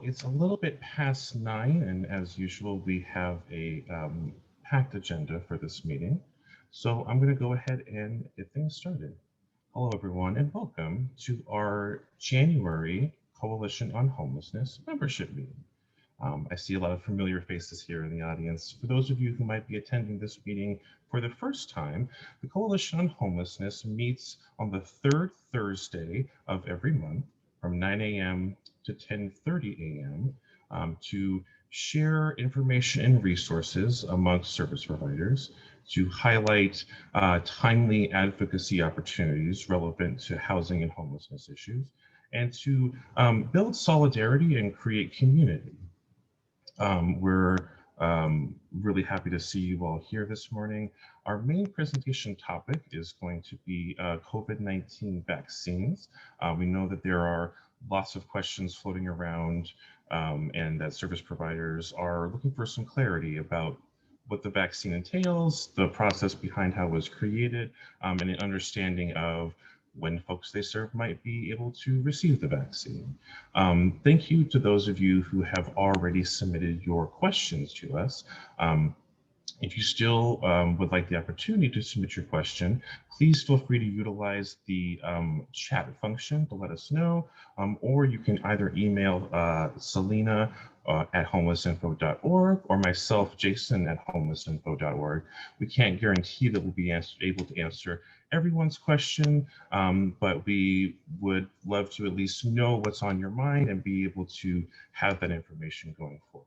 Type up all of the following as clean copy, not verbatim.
it's a little bit past 9, and as usual, we have a packed agenda for this meeting. So I'm going to go ahead and get things started. Hello, everyone, and welcome to our January Coalition on Homelessness membership meeting. I see a lot of familiar faces here in the audience. For those of you who might be attending this meeting for the first time, the Coalition on Homelessness meets on the third Thursday of every month from 9 a.m. to 10:30 a.m. To share information and resources amongst service providers, to highlight timely advocacy opportunities relevant to housing and homelessness issues, and to build solidarity and create community. We're really happy to see you all here this morning. Our main presentation topic is going to be COVID-19 vaccines. We know that there are lots of questions floating around and that service providers are looking for some clarity about what the vaccine entails, the process behind how it was created, and an understanding of when folks they serve might be able to receive the vaccine. Thank you to those of you who have already submitted your questions to us. If you still would like the opportunity to submit your question, please feel free to utilize the chat function to let us know, or you can either email Selena at homelessinfo.org or myself, Jason, at homelessinfo.org. We can't guarantee that we'll be able to answer everyone's question, but we would love to at least know what's on your mind and be able to have that information going forward.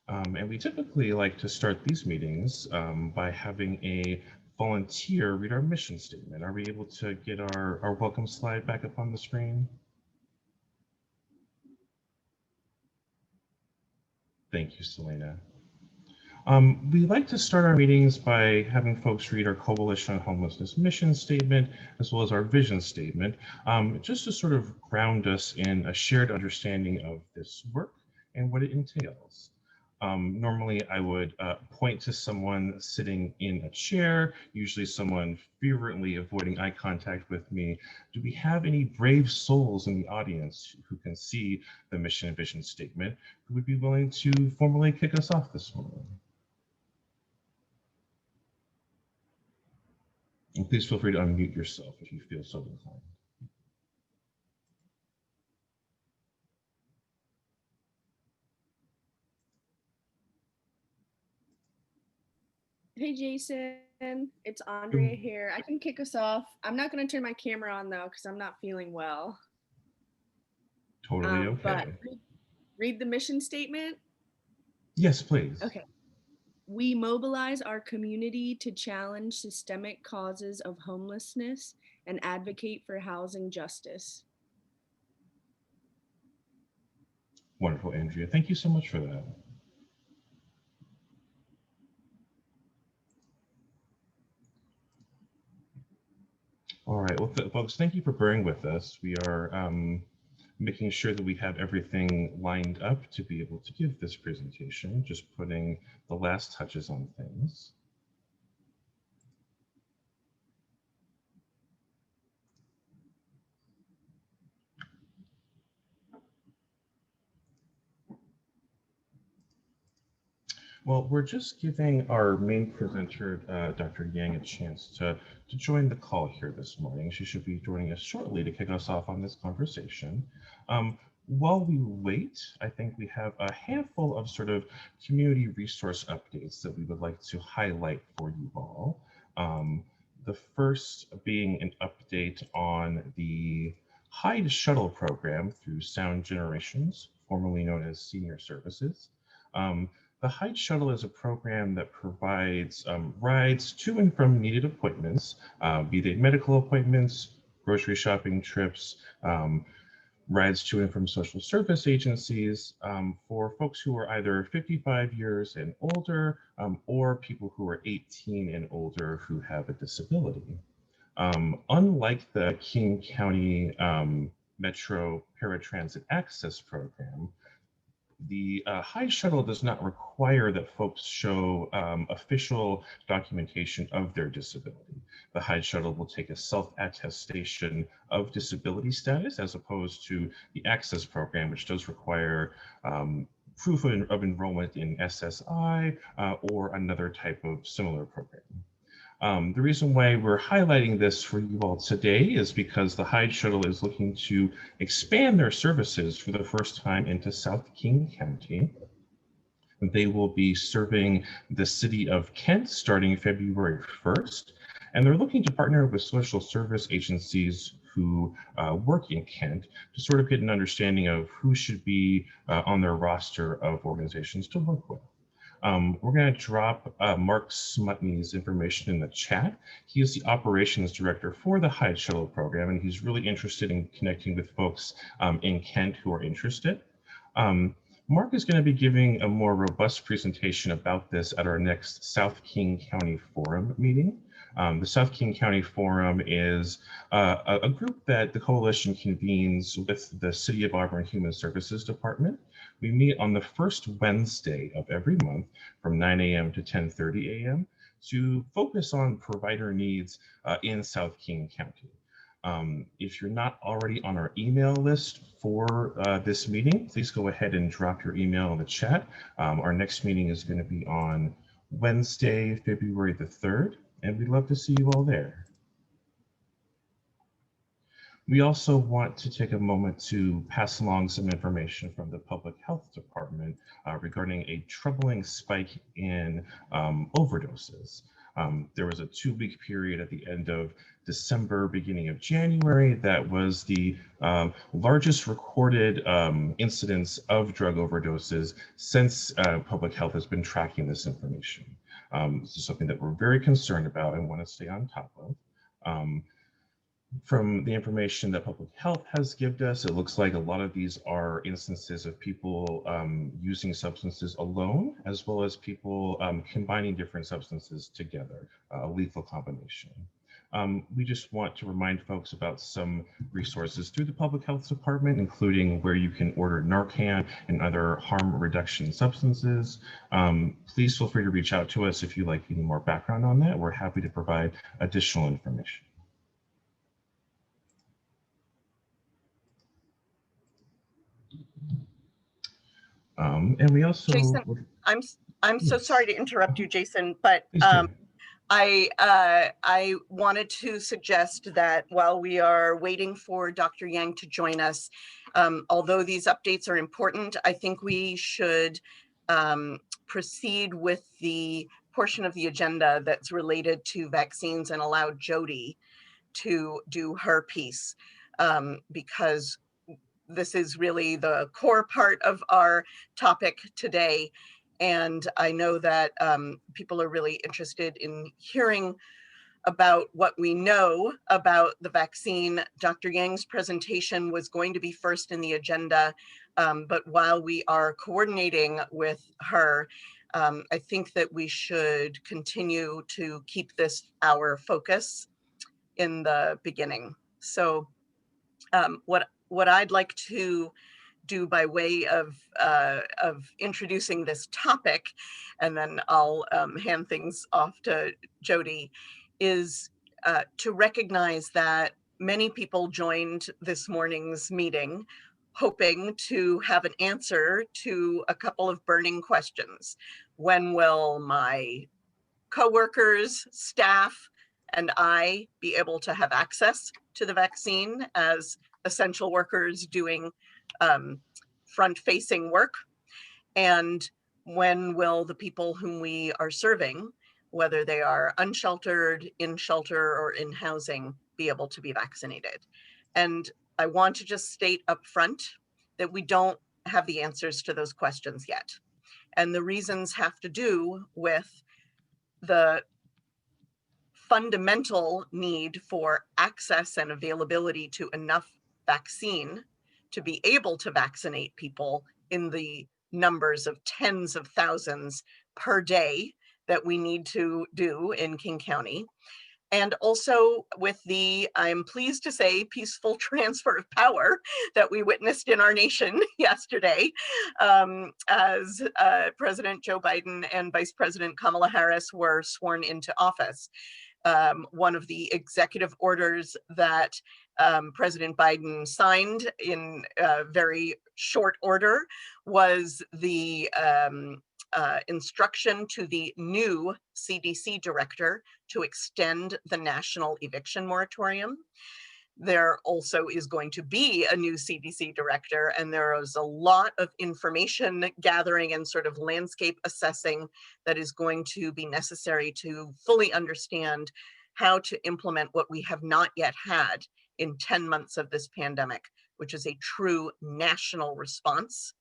And we typically like to start these meetings by having a volunteer read our mission statement. Are we able to get our welcome slide back up on the screen? Thank you, Selena. We like to start our meetings by having folks read our Coalition on Homelessness mission statement, as well as our vision statement, just to sort of ground us in a shared understanding of this work and what it entails. Normally, I would point to someone sitting in a chair, usually someone fervently avoiding eye contact with me. Do we have any brave souls in the audience who can see the mission and vision statement who would be willing to formally kick us off this morning? And please feel free to unmute yourself if you feel so inclined. Hey Jason, it's Andrea here. I can kick us off. I'm not going to turn my camera on though because I'm not feeling well. Totally okay. But read the mission statement. Yes, please. Okay. We mobilize our community to challenge systemic causes of homelessness and advocate for housing justice. Wonderful, Andrea. Thank you so much for that. All right, well, folks, thank you for bearing with us. We are making sure that we have everything lined up to be able to give this presentation, just putting the last touches on things. Well, we're just giving our main presenter, Dr. Yang, a chance to join the call here this morning. She should be joining us shortly to kick us off on this conversation. While we wait, I think we have a handful of sort of community resource updates that we would like to highlight for you all. The first being an update on the Hyde Shuttle program through Sound Generations, formerly known as Senior Services. The Hyde Shuttle is a program that provides rides to and from needed appointments, be they medical appointments, grocery shopping trips, rides to and from social service agencies for folks who are either 55 years and older or people who are 18 and older who have a disability. Unlike the King County Metro Paratransit Access Program, The High Shuttle does not require that folks show official documentation of their disability. The High Shuttle will take a self-attestation of disability status as opposed to the Access program, which does require proof of enrollment in SSI or another type of similar program. The reason why we're highlighting this for you all today is because the Hyde Shuttle is looking to expand their services for the first time into South King County. They will be serving the city of Kent starting February 1st, and they're looking to partner with social service agencies who work in Kent to sort of get an understanding of who should be on their roster of organizations to work with. We're going to drop Mark Smutney's information in the chat. He is the operations director for the Hyde Shuttle program, and he's really interested in connecting with folks in Kent who are interested. Mark is going to be giving a more robust presentation about this at our next South King County Forum meeting. The South King County Forum is a group that the coalition convenes with the City of Auburn Human Services Department. We meet on the first Wednesday of every month from 9 a.m. to 10:30 a.m. to focus on provider needs in South King County. If you're not already on our email list for this meeting, please go ahead and drop your email in the chat. Our next meeting is going to be on Wednesday, February the 3rd, and we'd love to see you all there. We also want to take a moment to pass along some information from the Public Health Department regarding a troubling spike in overdoses. There was a 2-week period at the end of December, beginning of January, that was the largest recorded incidence of drug overdoses since public health has been tracking this information. This is something that we're very concerned about and want to stay on top of. From the information that public health has given us, it looks like a lot of these are instances of people using substances alone, as well as people combining different substances together, a lethal combination. We just want to remind folks about some resources through the Public Health Department, including where you can order Narcan and other harm reduction substances. Please feel free to reach out to us if you'd like any more background on that. We're happy to provide additional information. And we also, Jason, I'm so yes. sorry to interrupt you, Jason, but I wanted to suggest that while we are waiting for Dr. Yang to join us, although these updates are important, I think we should proceed with the portion of the agenda that's related to vaccines and allow Jody to do her piece, because this is really the core part of our topic today. And I know that people are really interested in hearing about what we know about the vaccine. Dr. Yang's presentation was going to be first in the agenda, but while we are coordinating with her, I think that we should continue to keep this our focus in the beginning. So what I'd like to do by way of introducing this topic, and then I'll hand things off to Jody, is to recognize that many people joined this morning's meeting hoping to have an answer to a couple of burning questions. When will my coworkers, staff, and I be able to have access to the vaccine as essential workers doing front-facing work? And when will the people whom we are serving, whether they are unsheltered, in shelter, or in housing, be able to be vaccinated? And I want to just state up front that we don't have the answers to those questions yet. And the reasons have to do with the fundamental need for access and availability to enough vaccine to be able to vaccinate people in the numbers of tens of thousands per day that we need to do in King County. And also with the, I'm pleased to say, peaceful transfer of power that we witnessed in our nation yesterday, as President Joe Biden and Vice President Kamala Harris were sworn into office. One of the executive orders that President Biden signed in very short order was the instruction to the new CDC director to extend the national eviction moratorium. There also is going to be a new CDC director, and there is a lot of information gathering and sort of landscape assessing that is going to be necessary to fully understand how to implement what we have not yet had in 10 months of this pandemic, which is a true national response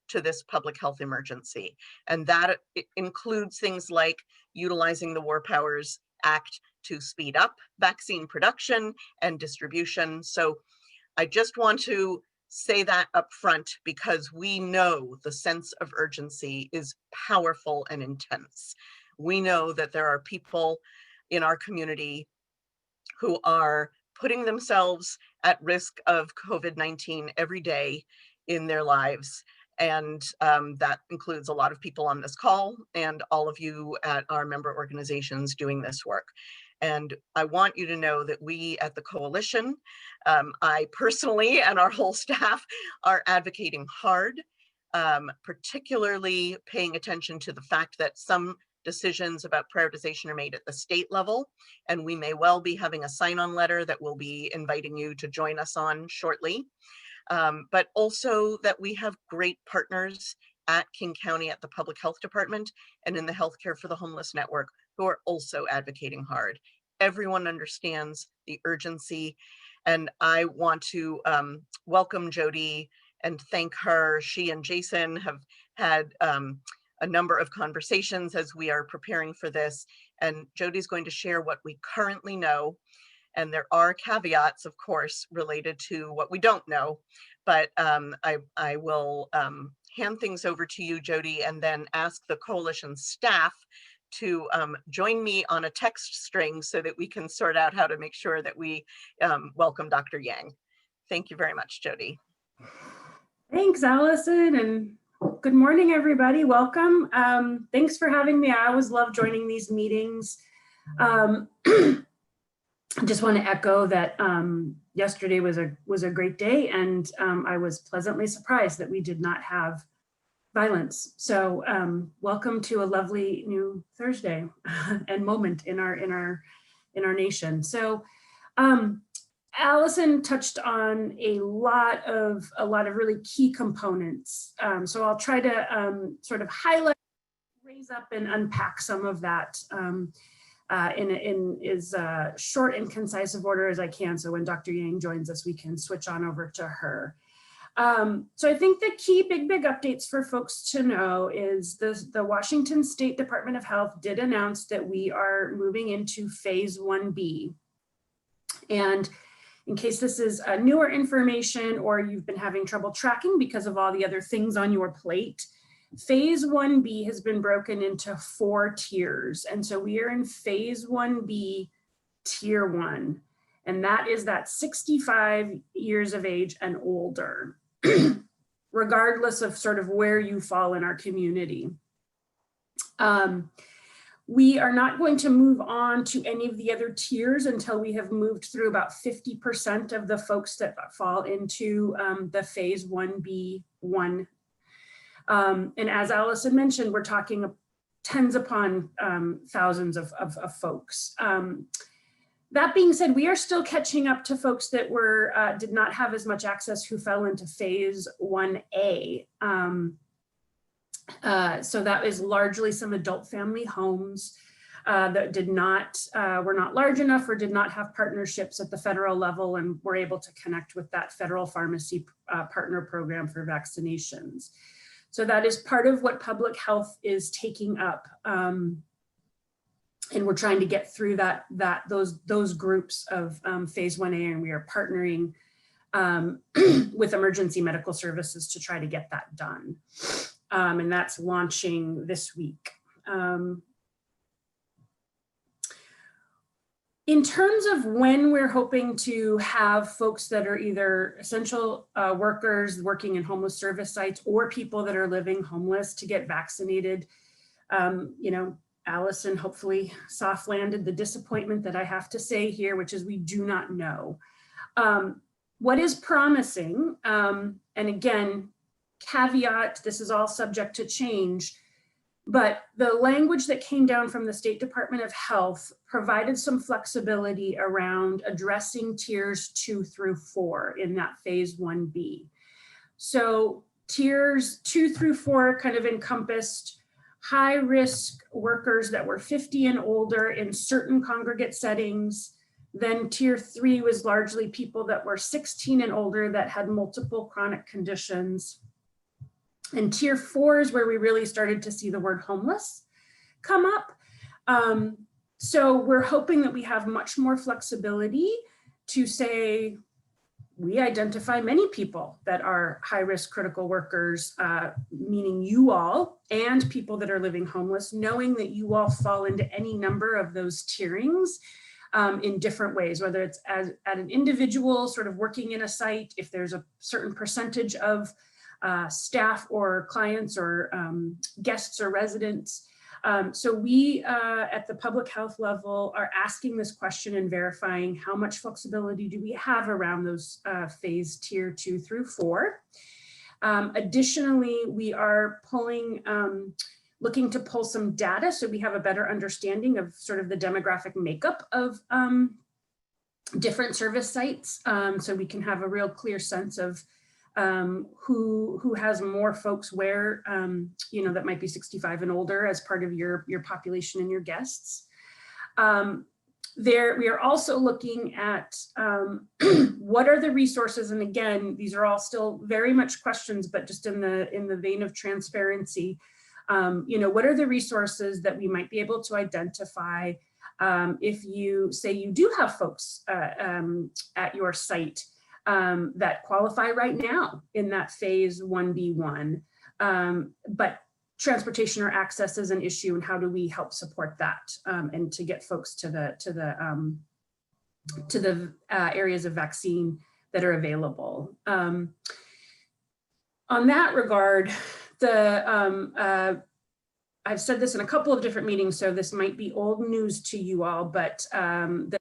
to this public health emergency. And that includes things like utilizing the War Powers Act to speed up vaccine production and distribution. So I just want to say that up front, because we know the sense of urgency is powerful and intense. We know that there are people in our community who are putting themselves at risk of COVID-19 every day in their lives. And that includes a lot of people on this call and all of you at our member organizations doing this work. And I want you to know that we at the coalition, I personally and our whole staff are advocating hard, particularly paying attention to the fact that some decisions about prioritization are made at the state level, and we may well be having a sign-on letter that we'll be inviting you to join us on shortly. But also that we have great partners at King County at the Public Health Department and in the Healthcare for the Homeless Network who are also advocating hard. Everyone understands the urgency, and I want to welcome Jody and thank her. She and Jason have had a number of conversations as we are preparing for this, and Jody's going to share what we currently know. And there are caveats, of course, related to what we don't know, but I will hand things over to you, Jody, and then ask the coalition staff to join me on a text string so that we can sort out how to make sure that we welcome Dr. Yang. Thank you very much, Jody. Thanks, Allison, and good morning, everybody. Welcome. Thanks for having me. I always love joining these meetings. I just want to echo that yesterday was a great day, and I was pleasantly surprised that we did not have violence. So welcome to a lovely new Thursday and moment in our nation. So Allison touched on a lot of really key components. So I'll try to sort of highlight, raise up, and unpack some of that in as short and concise of order as I can. So when Dr. Yang joins us, we can switch on over to her. So I think the key big updates for folks to know is the Washington State Department of Health did announce that we are moving into phase 1B. And in case this is newer information or you've been having trouble tracking because of all the other things on your plate, phase 1B has been broken into 4 tiers. And so we are in phase 1B, tier 1. And that is that 65 years of age and older, regardless of sort of where you fall in our community. We are not going to move on to any of the other tiers until we have moved through about 50% of the folks that fall into the phase 1B1. And as Allison mentioned, we're talking tens upon thousands of folks. That being said, we are still catching up to folks that did not have as much access who fell into phase 1A. So that is largely some adult family homes that were not large enough or did not have partnerships at the federal level and were able to connect with that federal pharmacy partner program for vaccinations. So that is part of what public health is taking up. And we're trying to get through those groups of phase 1A, and we are partnering with emergency medical services to try to get that done. And that's launching this week. In terms of when we're hoping to have folks that are either essential workers working in homeless service sites or people that are living homeless to get vaccinated, you know, Allison hopefully soft landed the disappointment that I have to say here, which is we do not know. What is promising, and again, caveat, this is all subject to change, but the language that came down from the State Department of Health provided some flexibility around addressing tiers 2 through 4 in that phase 1B. So tiers 2 through 4 kind of encompassed high risk workers that were 50 and older in certain congregate settings. Then tier 3 was largely people that were 16 and older that had multiple chronic conditions. And tier 4 is where we really started to see the word homeless come up. So we're hoping that we have much more flexibility to say, we identify many people that are high-risk critical workers, meaning you all, and people that are living homeless, knowing that you all fall into any number of those tierings in different ways, whether it's at an individual sort of working in a site, if there's a certain percentage of staff or clients or guests or residents. So we at the public health level are asking this question and verifying how much flexibility do we have around those phase tier 2 through 4. Additionally, we are looking to pull some data so we have a better understanding of sort of the demographic makeup of different service sites, so we can have a real clear sense of who has more folks where, you know, that might be 65 and older as part of your population and your guests. We are also looking at what are the resources, and again, these are all still very much questions, but just in the vein of transparency, you know, what are the resources that we might be able to identify if you say you do have folks at your site that qualify right now in that phase 1B1, but transportation or access is an issue, and how do we help support that and to get folks to the areas of vaccine that are available. On that regard, I've said this in a couple of different meetings, so this might be old news to you all, but the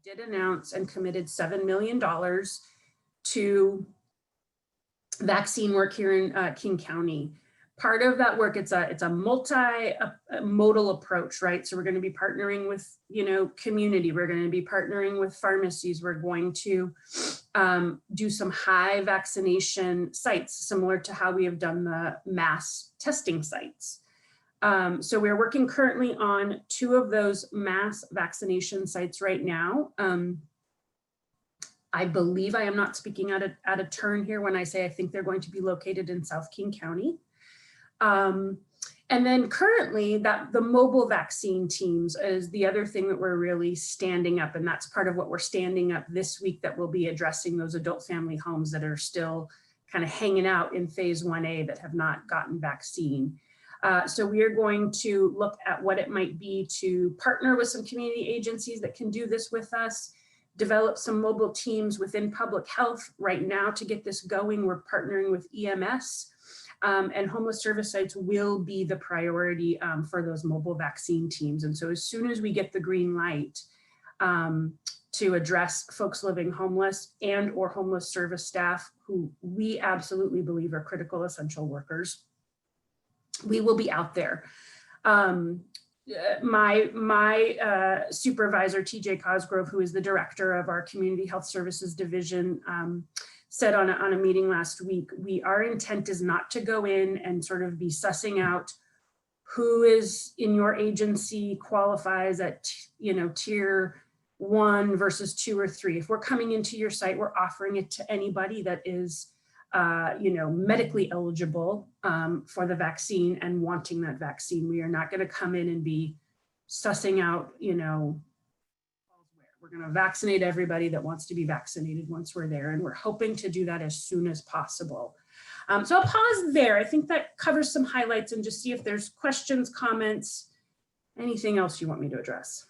did announce and committed $7 million to vaccine work here in King County. Part of that work, it's a multi-modal approach, right? So we're going to be partnering with, you know, community. We're going to be partnering with pharmacies. We're going to do some high vaccination sites, similar to how we have done the mass testing sites. So we're working currently on 2 of those mass vaccination sites right now. I believe I am not speaking out of turn here when I say I think they're going to be located in South King County. And then currently the mobile vaccine teams is the other thing that we're really standing up, and that's part of what we're standing up this week, that will be addressing those adult family homes that are still kind of hanging out in phase 1A that have not gotten vaccine. So we are going to look at what it might be to partner with some community agencies that can do this with us, develop some mobile teams within public health. Right now, to get this going, we're partnering with EMS, and homeless service sites will be the priority for those mobile vaccine teams. And so as soon as we get the green light to address folks living homeless and or homeless service staff, who we absolutely believe are critical essential workers, we will be out there. My supervisor, TJ Cosgrove, who is the director of our Community Health Services Division, said on a meeting last week, our intent is not to go in and sort of be sussing out who is in your agency qualifies at, you know, tier 1 versus 2 or 3. If we're coming into your site, we're offering it to anybody that is you know, medically eligible for the vaccine and wanting that vaccine. We are not going to come in and be sussing out, you know, we're going to vaccinate everybody that wants to be vaccinated once we're there. And we're hoping to do that as soon as possible. So I'll pause there. I think that covers some highlights, and just see if there's questions, comments, anything else you want me to address.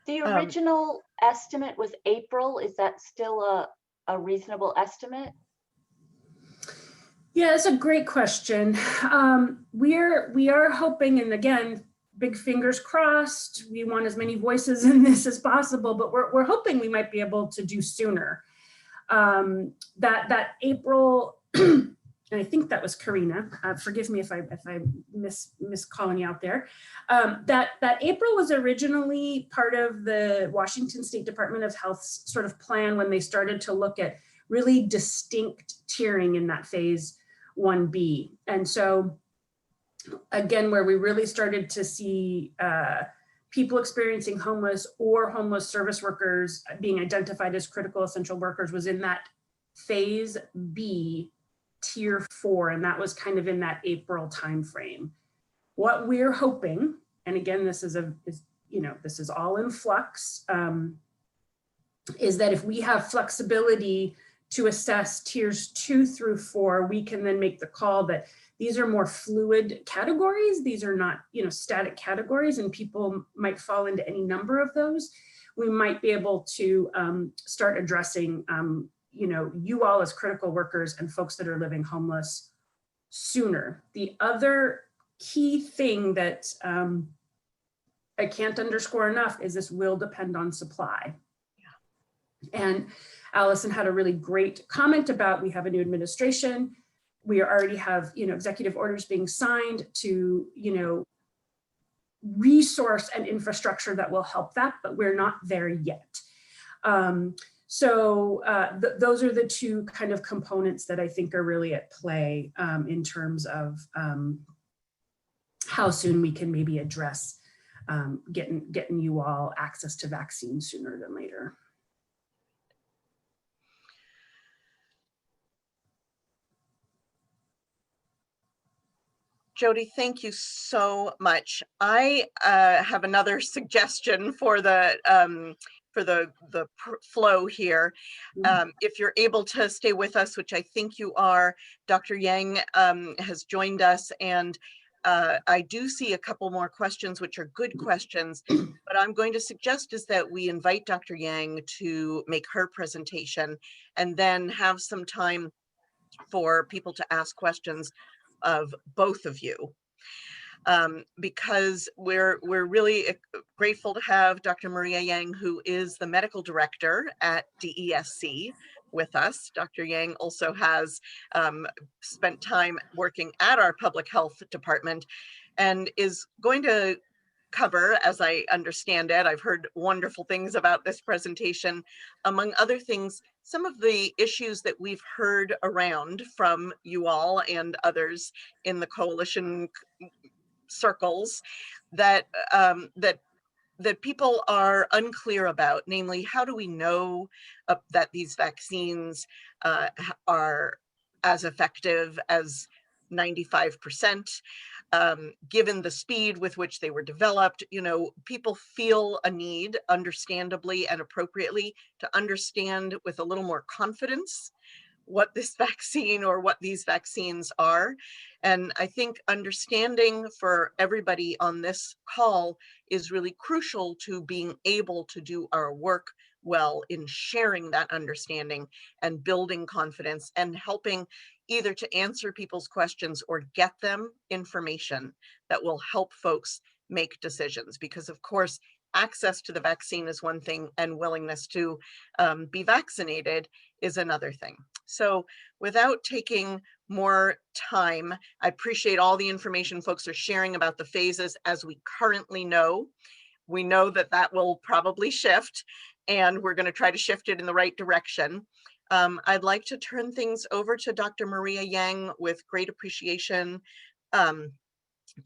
The Um, original estimate was April. Is that still a reasonable estimate? Yeah, that's a great question. We are hoping, and again, big fingers crossed, we want as many voices in this as possible, but we're hoping we might be able to do sooner. That April, and I think that was Karina. Forgive me if I miss calling you out there. That April was originally part of the Washington State Department of Health's sort of plan when they started to look at really distinct tiering in that phase 1B. And so again, where we really started to see people experiencing homeless or homeless service workers being identified as critical essential workers was in that phase B, tier 4, and that was kind of in that April timeframe. What we're hoping, and again, this is this is all in flux, is that if we have flexibility to assess tiers 2 through 4, we can then make the call that these are more fluid categories. These are not, static categories, and people might fall into any number of those. We might be able to start addressing, you all as critical workers and folks that are living homeless sooner. The other key thing that I can't underscore enough is this will depend on supply. And Allison had a really great comment about, we have a new administration. We already have, executive orders being signed to, resource and infrastructure that will help that, but we're not there yet. Those are the two kind of components that I think are really at play in terms of how soon we can maybe address getting you all access to vaccines sooner than later. Jody, thank you so much. I have another suggestion for the flow here. If you're able to stay with us, which I think you are, Dr. Yang has joined us, and I do see a couple more questions, which are good questions, but I'm going to suggest is that we invite Dr. Yang to make her presentation and then have some time for people to ask questions of both of you. Because we're really grateful to have Dr. Maria Yang, who is the medical director at DESC, with us. Dr. Yang also has spent time working at our public health department and is going to cover, as I understand it, I've heard wonderful things about this presentation, among other things, some of the issues that we've heard around from you all and others in the coalition circles that that people are unclear about, namely, how do we know that these vaccines are as effective as 95%? Given the speed with which they were developed, people feel a need, understandably and appropriately, to understand with a little more confidence what this vaccine or what these vaccines are. And I think understanding for everybody on this call is really crucial to being able to do our work well in sharing that understanding and building confidence and helping either to answer people's questions or get them information that will help folks make decisions. Because of course, access to the vaccine is one thing and willingness to be vaccinated is another thing. So without taking more time, I appreciate all the information folks are sharing about the phases as we currently know. We know that that will probably shift, and we're going to try to shift it in the right direction. I'd like to turn things over to Dr. Maria Yang with great appreciation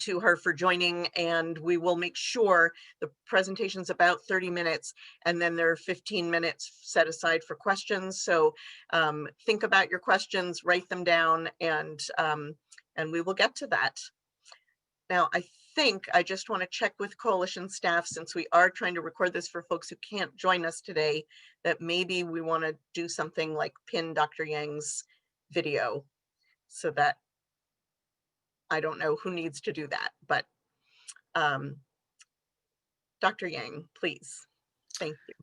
to her for joining, and we will make sure the presentation's about 30 minutes and then there are 15 minutes set aside for questions. So think about your questions, write them down, and we will get to that. Now, I think I just want to check with coalition staff, since we are trying to record this for folks who can't join us today, that maybe we want to do something like pin Dr. Yang's video so that I don't know who needs to do that, but Dr. Yang, please. Thank you.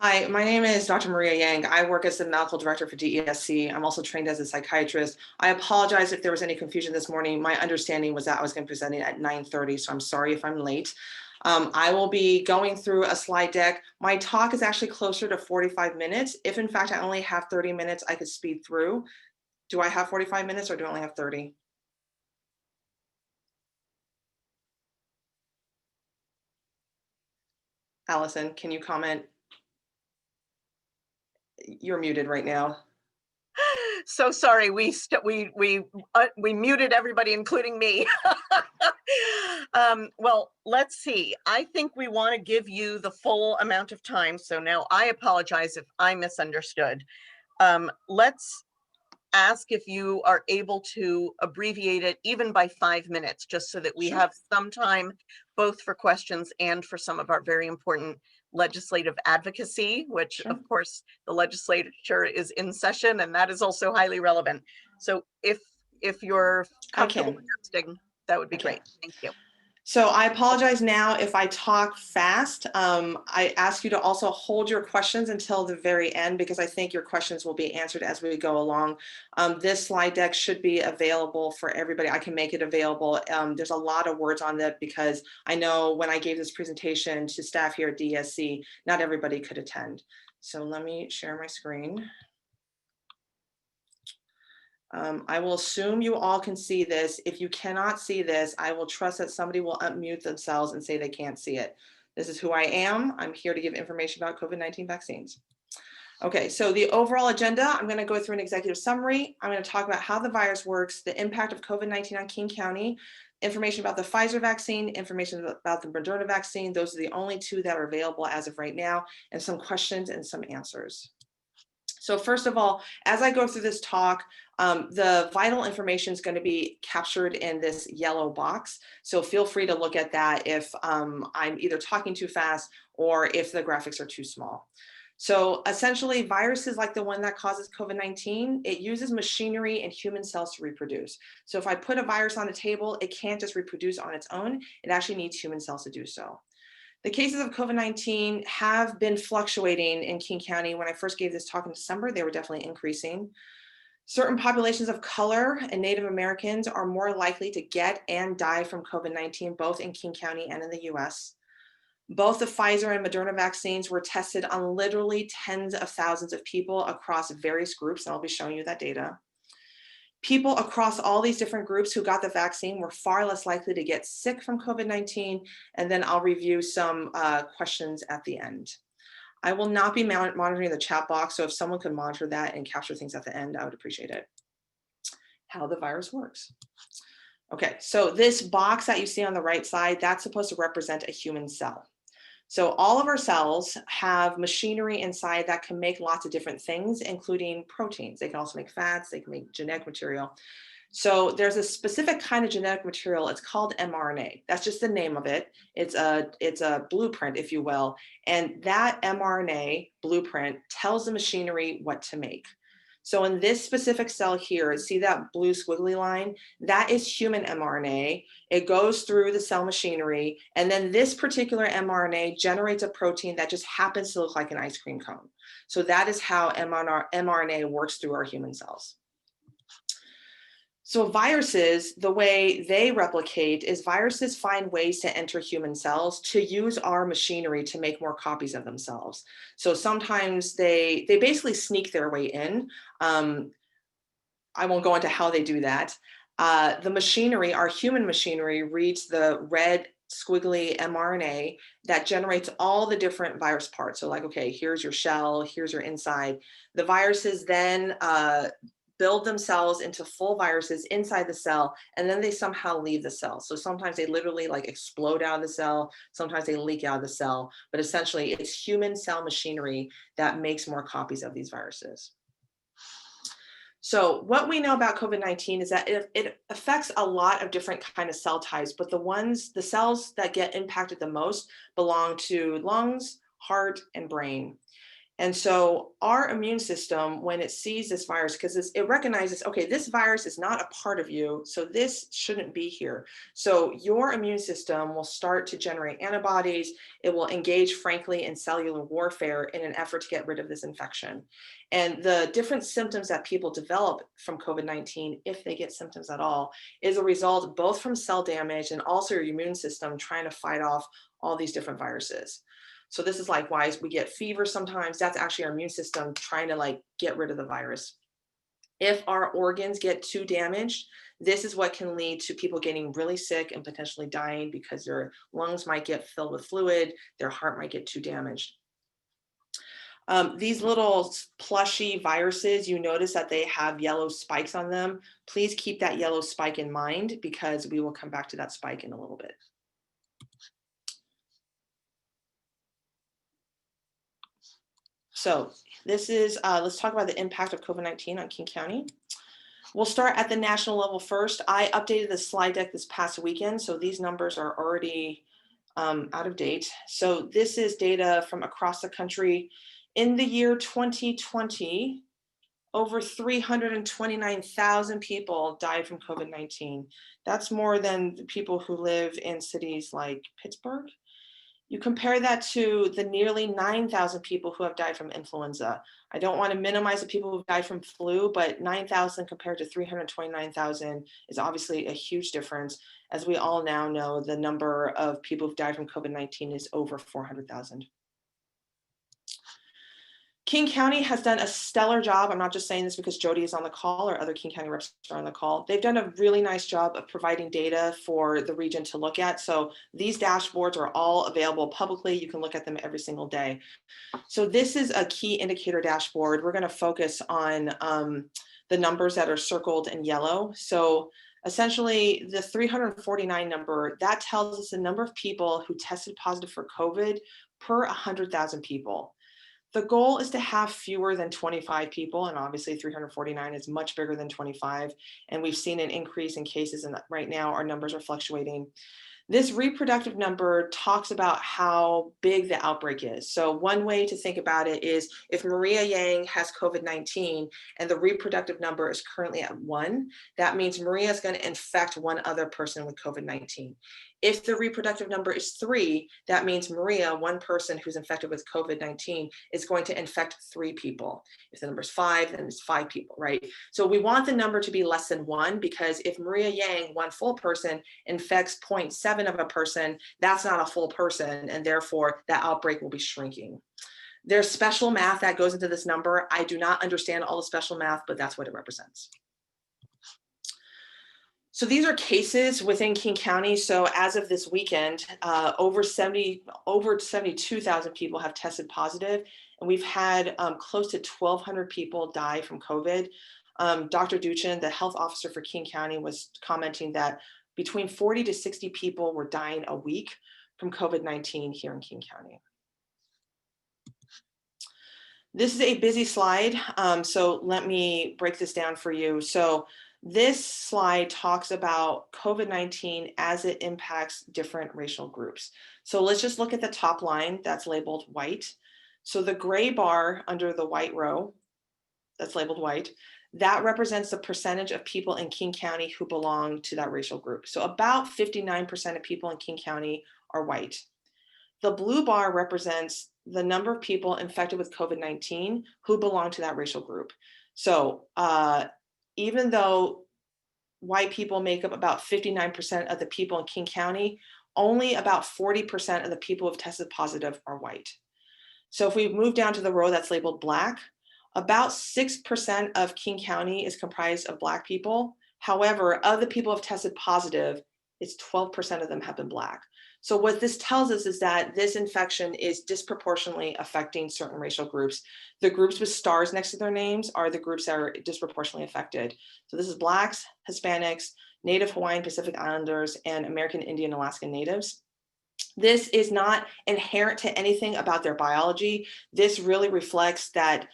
Hi, my name is Dr. Maria Yang. I work as the medical director for DESC. I'm also trained as a psychiatrist. I apologize if there was any confusion this morning. My understanding was that I was going to be presenting at 9:30, so I'm sorry if I'm late. I will be going through a slide deck. My talk is actually closer to 45 minutes. If in fact I only have 30 minutes, I could speed through. Do I have 45 minutes or do I only have 30? Allison, can you comment? You're muted right now. So sorry, we muted everybody, including me. Well, let's see. I think we want to give you the full amount of time. So now I apologize if I misunderstood. Let's ask if you are able to abbreviate it even by 5 minutes, just so that we Sure. have some time both for questions and for some of our very important legislative advocacy, which Sure. of course the legislature is in session, and that is also highly relevant. So if you're comfortable with testing, that would be great. Thank you. So I apologize now if I talk fast. I ask you to also hold your questions until the very end, because I think your questions will be answered as we go along. This slide deck should be available for everybody. I can make it available. There's a lot of words on that because I know when I gave this presentation to staff here at DSC, not everybody could attend. So let me share my screen. I will assume you all can see this. If you cannot see this, I will trust that somebody will unmute themselves and say they can't see it. This is who I am. I'm here to give information about COVID-19 vaccines. Okay, so the overall agenda, I'm going to go through an executive summary. I'm going to talk about how the virus works, the impact of COVID-19 on King County, information about the Pfizer vaccine, information about the Moderna vaccine. Those are the only two that are available as of right now, and some questions and some answers. So first of all, as I go through this talk, the vital information is going to be captured in this yellow box. So feel free to look at that if I'm either talking too fast or if the graphics are too small. So essentially, viruses like the one that causes COVID-19, it uses machinery and human cells to reproduce. So if I put a virus on the table, it can't just reproduce on its own. It actually needs human cells to do so. The cases of COVID-19 have been fluctuating in King County. When I first gave this talk in December, they were definitely increasing. Certain populations of color and Native Americans are more likely to get and die from COVID-19, both in King County and in the US. Both the Pfizer and Moderna vaccines were tested on literally tens of thousands of people across various groups, and I'll be showing you that data. People across all these different groups who got the vaccine were far less likely to get sick from COVID-19, and then I'll review some questions at the end. I will not be monitoring the chat box, so if someone could monitor that and capture things at the end, I would appreciate it. How the virus works. Okay, so this box that you see on the right side, that's supposed to represent a human cell. So all of our cells have machinery inside that can make lots of different things, including proteins. They can also make fats, they can make genetic material. So there's a specific kind of genetic material, it's called mRNA. That's just the name of it. It's a blueprint, if you will. And that mRNA blueprint tells the machinery what to make. So in this specific cell here, see that blue squiggly line? That is human mRNA. It goes through the cell machinery, and then this particular mRNA generates a protein that just happens to look like an ice cream cone. So that is how mRNA works through our human cells. So viruses, the way they replicate is viruses find ways to enter human cells to use our machinery to make more copies of themselves. So sometimes they basically sneak their way in. I won't go into how they do that. The machinery, our human machinery, reads the red squiggly mRNA that generates all the different virus parts. So like, okay, here's your shell, here's your inside. The viruses then build themselves into full viruses inside the cell, and then they somehow leave the cell. So sometimes they literally like explode out of the cell, sometimes they leak out of the cell, but essentially it's human cell machinery that makes more copies of these viruses. So what we know about COVID-19 is that it affects a lot of different kind of cell types, but the cells that get impacted the most belong to lungs, heart, and brain. And so our immune system, when it sees this virus, because it recognizes, okay, this virus is not a part of you, so this shouldn't be here. So your immune system will start to generate antibodies. It will engage, frankly, in cellular warfare in an effort to get rid of this infection. And the different symptoms that people develop from COVID-19, if they get symptoms at all, is a result both from cell damage and also your immune system trying to fight off all these different viruses. So this is like why we get fever sometimes. That's actually our immune system trying to like get rid of the virus. If our organs get too damaged, this is what can lead to people getting really sick and potentially dying because their lungs might get filled with fluid, their heart might get too damaged. These little plushy viruses, you notice that they have yellow spikes on them. Please keep that yellow spike in mind because we will come back to that spike in a little bit. So this is, let's talk about the impact of COVID-19 on King County. We'll start at the national level first. I updated the slide deck this past weekend, so these numbers are already out of date. So this is data from across the country. In the year 2020, over 329,000 people died from COVID-19. That's more than the people who live in cities like Pittsburgh. You compare that to the nearly 9,000 people who have died from influenza. I don't want to minimize the people who died from flu, but 9,000 compared to 329,000 is obviously a huge difference. As we all now know, the number of people who've died from COVID-19 is over 400,000. King County has done a stellar job. I'm not just saying this because Jody is on the call or other King County reps are on the call. They've done a really nice job of providing data for the region to look at. So these dashboards are all available publicly. You can look at them every single day. So this is a key indicator dashboard. We're going to focus on the numbers that are circled in yellow. So essentially the 349 number, that tells us the number of people who tested positive for COVID per 100,000 people. The goal is to have fewer than 25 people, and obviously 349 is much bigger than 25. And we've seen an increase in cases, and right now our numbers are fluctuating. This reproductive number talks about how big the outbreak is. So one way to think about it is if Maria Yang has COVID-19 and the reproductive number is currently at 1, that means Maria is going to infect one other person with COVID-19. If the reproductive number is 3, that means Maria, one person who's infected with COVID-19, is going to infect 3 people. If the number is 5, then it's 5 people, right? So we want the number to be less than 1 because if Maria Yang, one full person, infects 0.7 of a person, that's not a full person, and therefore that outbreak will be shrinking. There's special math that goes into this number. I do not understand all the special math, but that's what it represents. So these are cases within King County. So as of this weekend, over 72,000 people have tested positive, and we've had close to 1,200 people die from COVID. Dr. Duchin, the health officer for King County, was commenting that between 40 to 60 people were dying a week from COVID-19 here in King County. This is a busy slide, so let me break this down for you. So this slide talks about COVID-19 as it impacts different racial groups. So let's just look at the top line that's labeled white. So the gray bar under the white row that's labeled white, that represents the percentage of people in King County who belong to that racial group. So about 59% of people in King County are white. The blue bar represents the number of people infected with COVID-19 who belong to that racial group. So even though white people make up about 59% of the people in King County, only about 40% of the people who have tested positive are white. So if we move down to the row that's labeled black, about 6% of King County is comprised of Black people. However, of the people who have tested positive, it's 12% of them have been Black. So what this tells us is that this infection is disproportionately affecting certain racial groups. The groups with stars next to their names are the groups that are disproportionately affected. So this is Blacks, Hispanics, Native Hawaiian Pacific Islanders, and American Indian Alaskan Natives. This is not inherent to anything about their biology. This really reflects that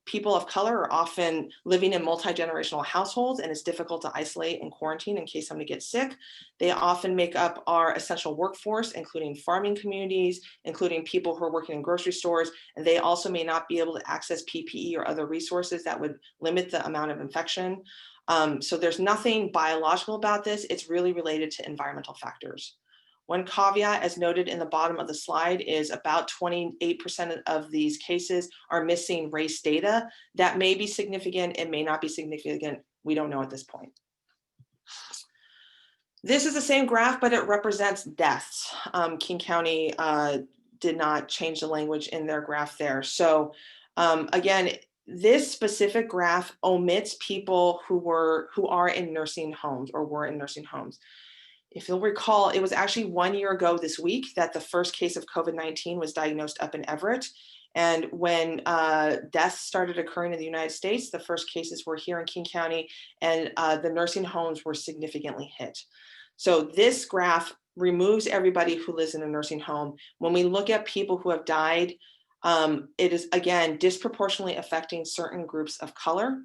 people of color are often living in multi-generational households, and it's difficult to isolate and quarantine in case somebody gets sick. They often make up our essential workforce, including farming communities, including people who are working in grocery stores, and they also may not be able to access PPE or other resources that would limit the amount of infection. So there's nothing biological about this. It's really related to environmental factors. One caveat, as noted in the bottom of the slide, is about 28% of these cases are missing race data. That may be significant, it may not be significant. We don't know at this point. This is the same graph, but it represents deaths. King County did not change the language in their graph there. So again, this specific graph omits people who are in nursing homes or were in nursing homes. If you'll recall, it was actually 1 year ago this week that the first case of COVID-19 was diagnosed up in Everett. And when deaths started occurring in the United States, the first cases were here in King County, and the nursing homes were significantly hit. So this graph removes everybody who lives in a nursing home. When we look at people who have died, it is, again, disproportionately affecting certain groups of color.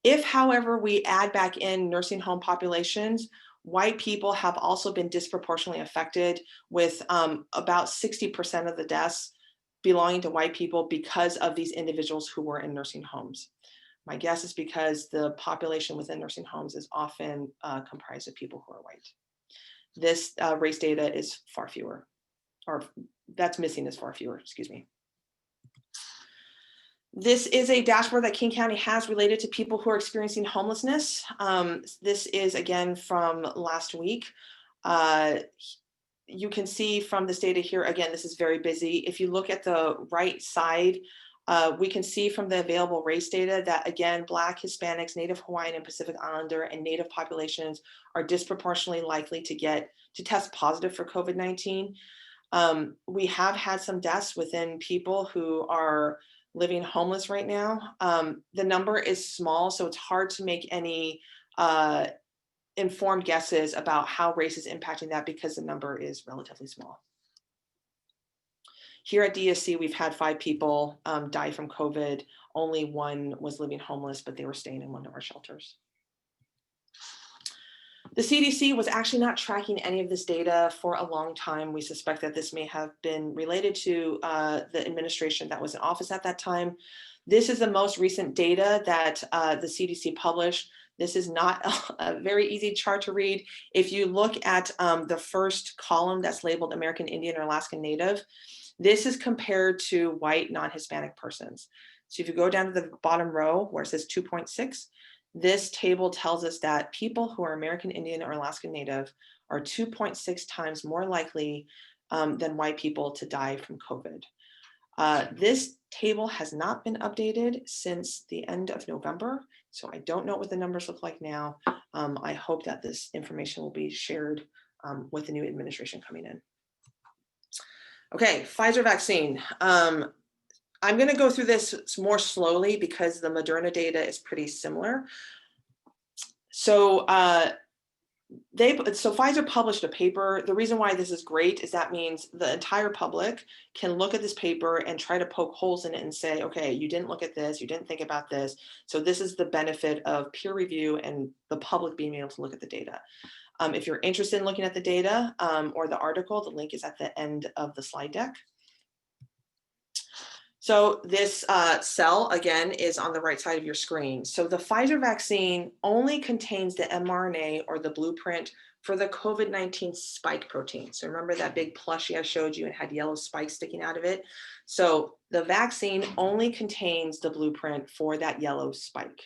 If, however, we add back in nursing home populations, white people have also been disproportionately affected, with about 60% of the deaths belonging to white people because of these individuals who were in nursing homes. My guess is because the population within nursing homes is often comprised of people who are white. This race data is far fewer, or that's missing is far fewer, excuse me. This is a dashboard that King County has related to people who are experiencing homelessness. This is, again, from last week. You can see from this data here, again, this is very busy. If you look at the right side, we can see from the available race data that, again, Black, Hispanics, Native Hawaiian and Pacific Islander and Native populations are disproportionately likely to test positive for COVID-19. We have had some deaths within people who are living homeless right now. The number is small, so it's hard to make any informed guesses about how race is impacting that because the number is relatively small. Here at DSC, we've had 5 people die from COVID. Only 1 was living homeless, but they were staying in one of our shelters. The CDC was actually not tracking any of this data for a long time. We suspect that this may have been related to the administration that was in office at that time. This is the most recent data that the CDC published. This is not a very easy chart to read. If you look at the first column that's labeled American Indian or Alaskan Native, this is compared to white non-Hispanic persons. So if you go down to the bottom row where it says 2.6, this table tells us that people who are American Indian or Alaskan Native are 2.6 times more likely than white people to die from COVID. This table has not been updated since the end of November, so I don't know what the numbers look like now. I hope that this information will be shared with the new administration coming in. Okay, Pfizer vaccine. I'm going to go through this more slowly because the Moderna data is pretty similar. So Pfizer published a paper. The reason why this is great is that means the entire public can look at this paper and try to poke holes in it and say, okay, you didn't look at this, you didn't think about this. So this is the benefit of peer review and the public being able to look at the data. If you're interested in looking at the data or the article, the link is at the end of the slide deck. So this cell, again, is on the right side of your screen. So the Pfizer vaccine only contains the mRNA or the blueprint for the COVID-19 spike protein. So remember that big plushie I showed you and had yellow spikes sticking out of it? So the vaccine only contains the blueprint for that yellow spike.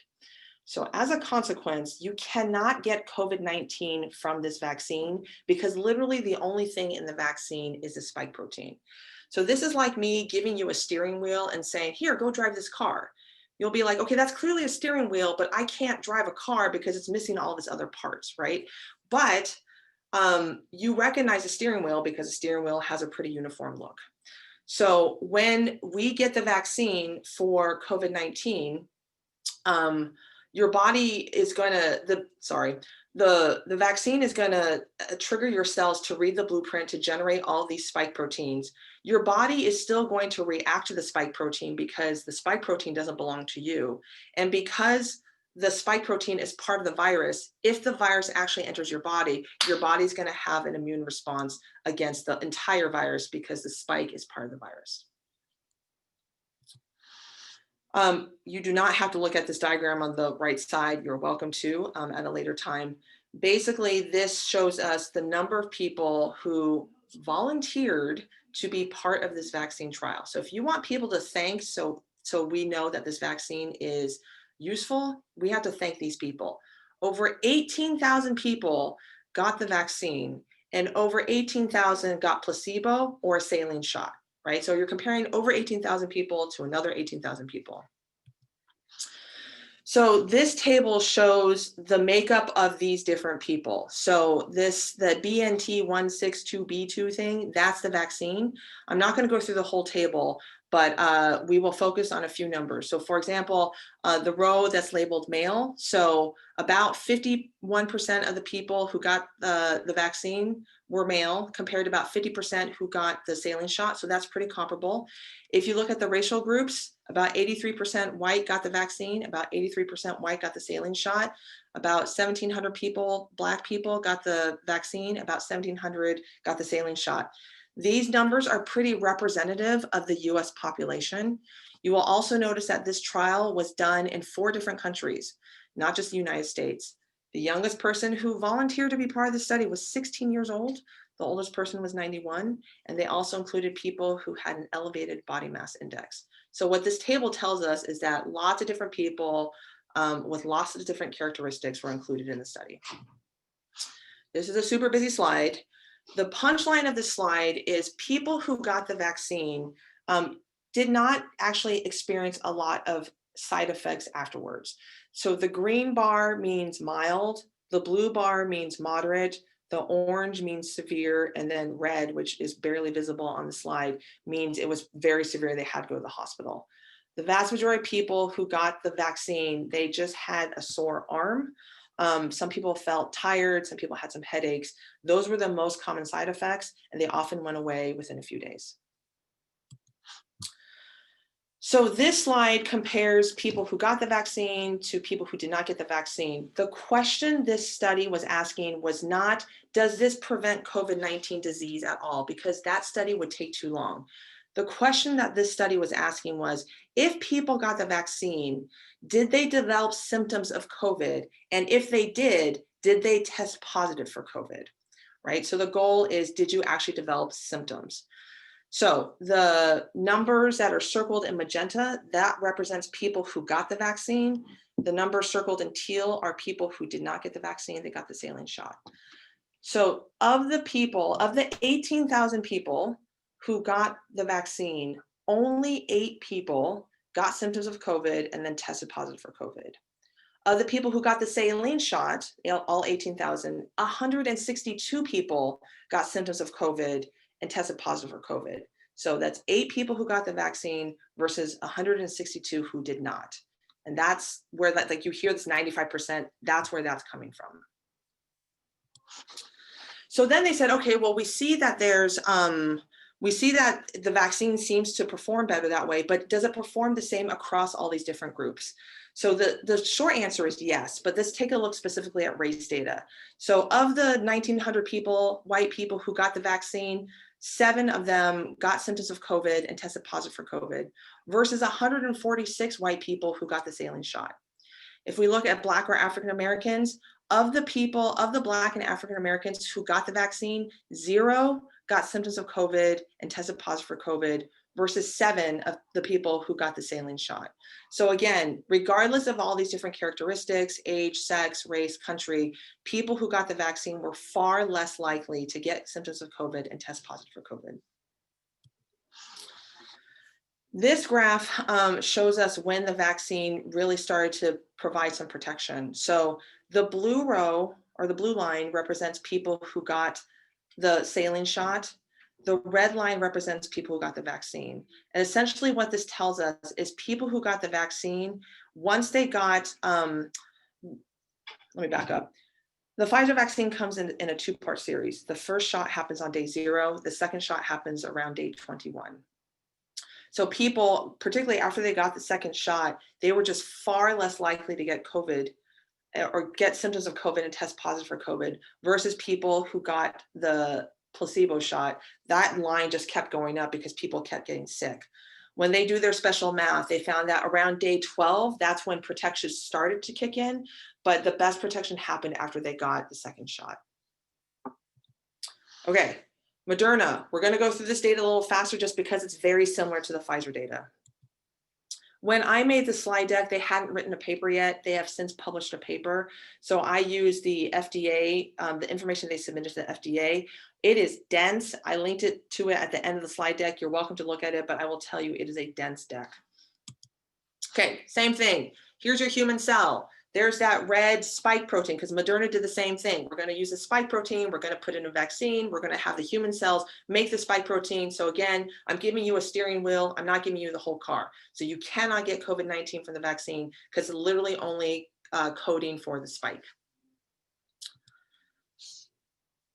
So as a consequence, you cannot get COVID-19 from this vaccine because literally the only thing in the vaccine is the spike protein. So this is like me giving you a steering wheel and saying, here, go drive this car. You'll be like, okay, that's clearly a steering wheel, but I can't drive a car because it's missing all of its other parts, right? But you recognize a steering wheel because a steering wheel has a pretty uniform look. So when we get the vaccine for COVID-19, your body is going to, the vaccine is going to trigger your cells to read the blueprint to generate all these spike proteins. Your body is still going to react to the spike protein because the spike protein doesn't belong to you. And because the spike protein is part of the virus, if the virus actually enters your body is going to have an immune response against the entire virus because the spike is part of the virus. You do not have to look at this diagram on the right side. You're welcome to at a later time. Basically, this shows us the number of people who volunteered to be part of this vaccine trial. So if you want people to thank, so we know that this vaccine is useful, we have to thank these people. Over 18,000 people got the vaccine and over 18,000 got placebo or a saline shot, right? So you're comparing over 18,000 people to another 18,000 people. So this table shows the makeup of these different people. So the BNT162B2 thing, that's the vaccine. I'm not going to go through the whole table, but we will focus on a few numbers. So for example, the row that's labeled male. So about 51% of the people who got the vaccine were male compared to about 50% who got the saline shot. So that's pretty comparable. If you look at the racial groups, about 83% white got the vaccine, about 83% white got the saline shot, about 1,700 people, Black people got the vaccine, about 1,700 got the saline shot. These numbers are pretty representative of the US population. You will also notice that this trial was done in 4 different countries, not just the United States. The youngest person who volunteered to be part of the study was 16 years old. The oldest person was 91, and they also included people who had an elevated body mass index. So what this table tells us is that lots of different people with lots of different characteristics were included in the study. This is a super busy slide. The punchline of this slide is people who got the vaccine did not actually experience a lot of side effects afterwards. So the green bar means mild, the blue bar means moderate, the orange means severe, and then red, which is barely visible on the slide, means it was very severe. They had to go to the hospital. The vast majority of people who got the vaccine, they just had a sore arm. Some people felt tired, some people had some headaches. Those were the most common side effects, and they often went away within a few days. So this slide compares people who got the vaccine to people who did not get the vaccine. The question this study was asking was not, does this prevent COVID-19 disease at all? Because that study would take too long. The question that this study was asking was, if people got the vaccine, did they develop symptoms of COVID? And if they did they test positive for COVID, right? So the goal is, did you actually develop symptoms? So the numbers that are circled in magenta, that represents people who got the vaccine. The numbers circled in teal are people who did not get the vaccine, they got the saline shot. So of the 18,000 people who got the vaccine, only 8 people got symptoms of COVID and then tested positive for COVID. Of the people who got the saline shot, all 18,000, 162 people got symptoms of COVID and tested positive for COVID. So that's 8 people who got the vaccine versus 162 who did not. And that's where that, like you hear this 95%, that's where that's coming from. So then they said, okay, well, we see that we see that the vaccine seems to perform better that way, but does it perform the same across all these different groups? So the short answer is yes, but let's take a look specifically at race data. So of the 1,900 people, white people who got the vaccine, 7 of them got symptoms of COVID and tested positive for COVID versus 146 white people who got the saline shot. If we look at Black or African Americans, of the Black and African Americans who got the vaccine, 0 got symptoms of COVID and tested positive for COVID versus 7 of the people who got the saline shot. So again, regardless of all these different characteristics, age, sex, race, country, people who got the vaccine were far less likely to get symptoms of COVID and test positive for COVID. This graph shows us when the vaccine really started to provide some protection. So the blue row or the blue line represents people who got the saline shot. The red line represents people who got the vaccine. And essentially what this tells us is people who got the vaccine, once they got, let me back up. The Pfizer vaccine comes in a two-part series. The first shot happens on day 0. The second shot happens around day 21. So people, particularly after they got the second shot, they were just far less likely to get COVID or get symptoms of COVID and test positive for COVID versus people who got the placebo shot. That line just kept going up because people kept getting sick. When they do their special math, they found that around day 12, that's when protection started to kick in, but the best protection happened after they got the second shot. Okay, Moderna, we're gonna go through this data a little faster just because it's very similar to the Pfizer data. When I made the slide deck, they hadn't written a paper yet. They have since published a paper. So I used the FDA, the information they submitted to the FDA. It is dense. I linked it to it at the end of the slide deck. You're welcome to look at it, but I will tell you it is a dense deck. Okay, same thing. Here's your human cell. There's that red spike protein because Moderna did the same thing. We're going to use the spike protein. We're going to put in a vaccine. We're going to have the human cells make the spike protein. So again, I'm giving you a steering wheel. I'm not giving you the whole car. So you cannot get COVID-19 from the vaccine because it's literally only coding for the spike.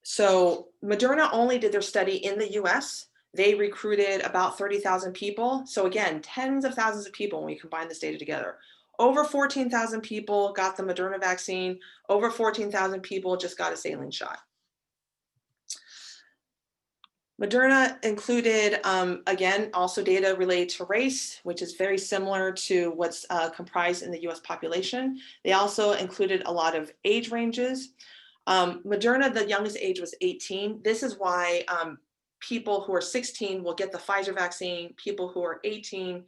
So Moderna only did their study in the US. They recruited about 30,000 people. So again, tens of thousands of people when we combine this data together. Over 14,000 people got the Moderna vaccine. Over 14,000 people just got a saline shot. Moderna included, again, also data related to race, which is very similar to what's comprised in the US population. They also included a lot of age ranges. Moderna, the youngest age was 18. This is why people who are 16 will get the Pfizer vaccine. People who are 18,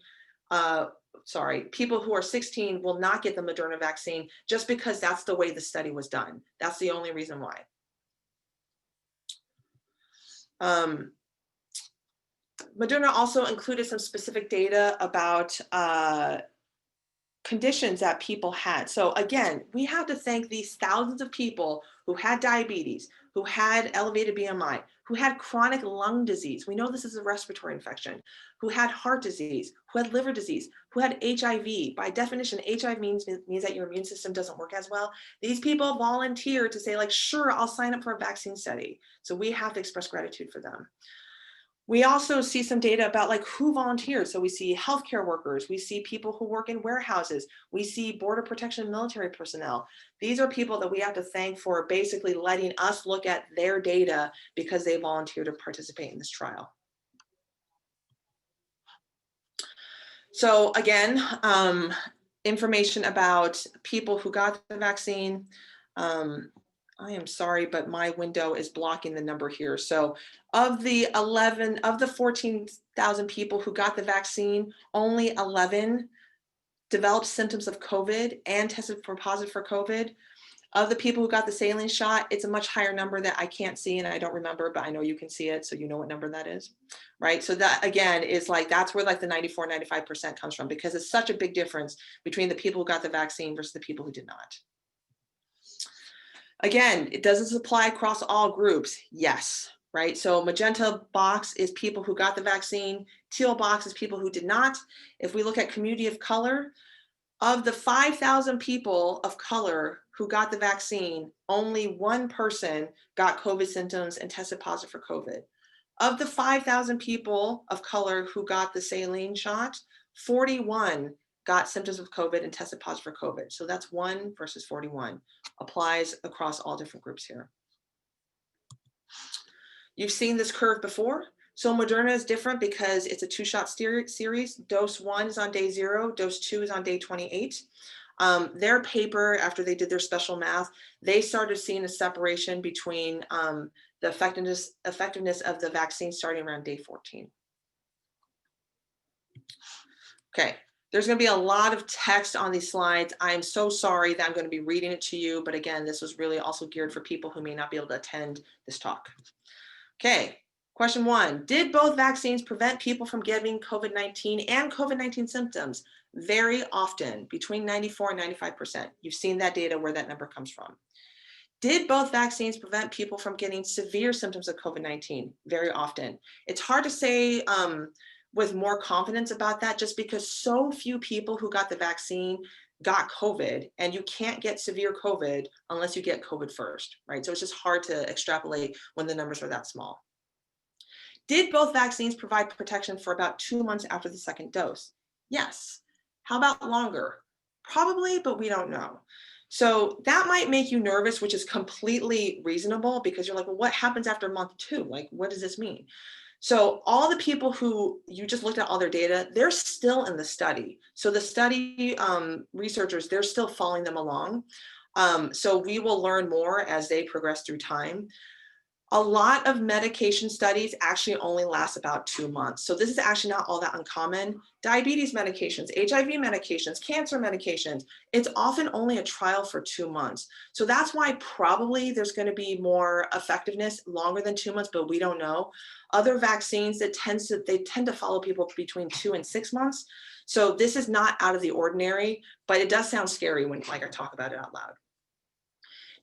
people who are 16 will not get the Moderna vaccine just because that's the way the study was done. That's the only reason why. Moderna also included some specific data about conditions that people had. So again, we have to thank these thousands of people who had diabetes, who had elevated BMI, who had chronic lung disease. We know this is a respiratory infection, who had heart disease, who had liver disease, who had HIV. By definition, HIV means that your immune system doesn't work as well. These people volunteered to say like, sure, I'll sign up for a vaccine study. So we have to express gratitude for them. We also see some data about like who volunteered. So we see healthcare workers, we see people who work in warehouses, we see border protection military personnel. These are people that we have to thank for basically letting us look at their data because they volunteered to participate in this trial. So again, information about people who got the vaccine. I am sorry, but my window is blocking the number here. So of the 14,000 people who got the vaccine, only 11 developed symptoms of COVID and tested positive for COVID. Of the people who got the saline shot, it's a much higher number that I can't see and I don't remember, but I know you can see it. So you know what number that is, right? So that again is like, that's where like the 94, 95% comes from because it's such a big difference between the people who got the vaccine versus the people who did not. Again, it doesn't apply across all groups. Yes, right? So magenta box is people who got the vaccine. Teal box is people who did not. If we look at community of color, of the 5,000 people of color who got the vaccine, only one person got COVID symptoms and tested positive for COVID. Of the 5,000 people of color who got the saline shot, 41 got symptoms of COVID and tested positive for COVID. So that's 1 versus 41. Applies across all different groups here. You've seen this curve before. So Moderna is different because it's a 2-shot series. Dose 1 is on day 0, dose 2 is on day 28. Their paper, after they did their special math, they started seeing a separation between the effectiveness of the vaccine starting around day 14. Okay. There's going to be a lot of text on these slides. I'm so sorry that I'm going to be reading it to you, but again, this was really also geared for people who may not be able to attend this talk. Okay, question 1. Did both vaccines prevent people from getting COVID-19 and COVID-19 symptoms? Very often, between 94 and 95%. You've seen that data where that number comes from. Did both vaccines prevent people from getting severe symptoms of COVID-19? Very often. It's hard to say with more confidence about that just because so few people who got the vaccine got COVID, and you can't get severe COVID unless you get COVID first, right? So it's just hard to extrapolate when the numbers are that small. Did both vaccines provide protection for about 2 months after the second dose? Yes. How about longer? Probably, but we don't know. So that might make you nervous, which is completely reasonable, because you're like, well, what happens after month 2? Like, what does this mean? So all the people who you just looked at all their data, they're still in the study. So the study researchers, they're still following them along. So we will learn more as they progress through time. A lot of medication studies actually only last about 2 months. So this is actually not all that uncommon. Diabetes medications, HIV medications, cancer medications, it's often only a trial for 2 months. So that's why probably there's going to be more effectiveness longer than 2 months, but we don't know. Other vaccines, they tend to follow people between 2 and 6 months. So this is not out of the ordinary, but it does sound scary when I talk about it out loud.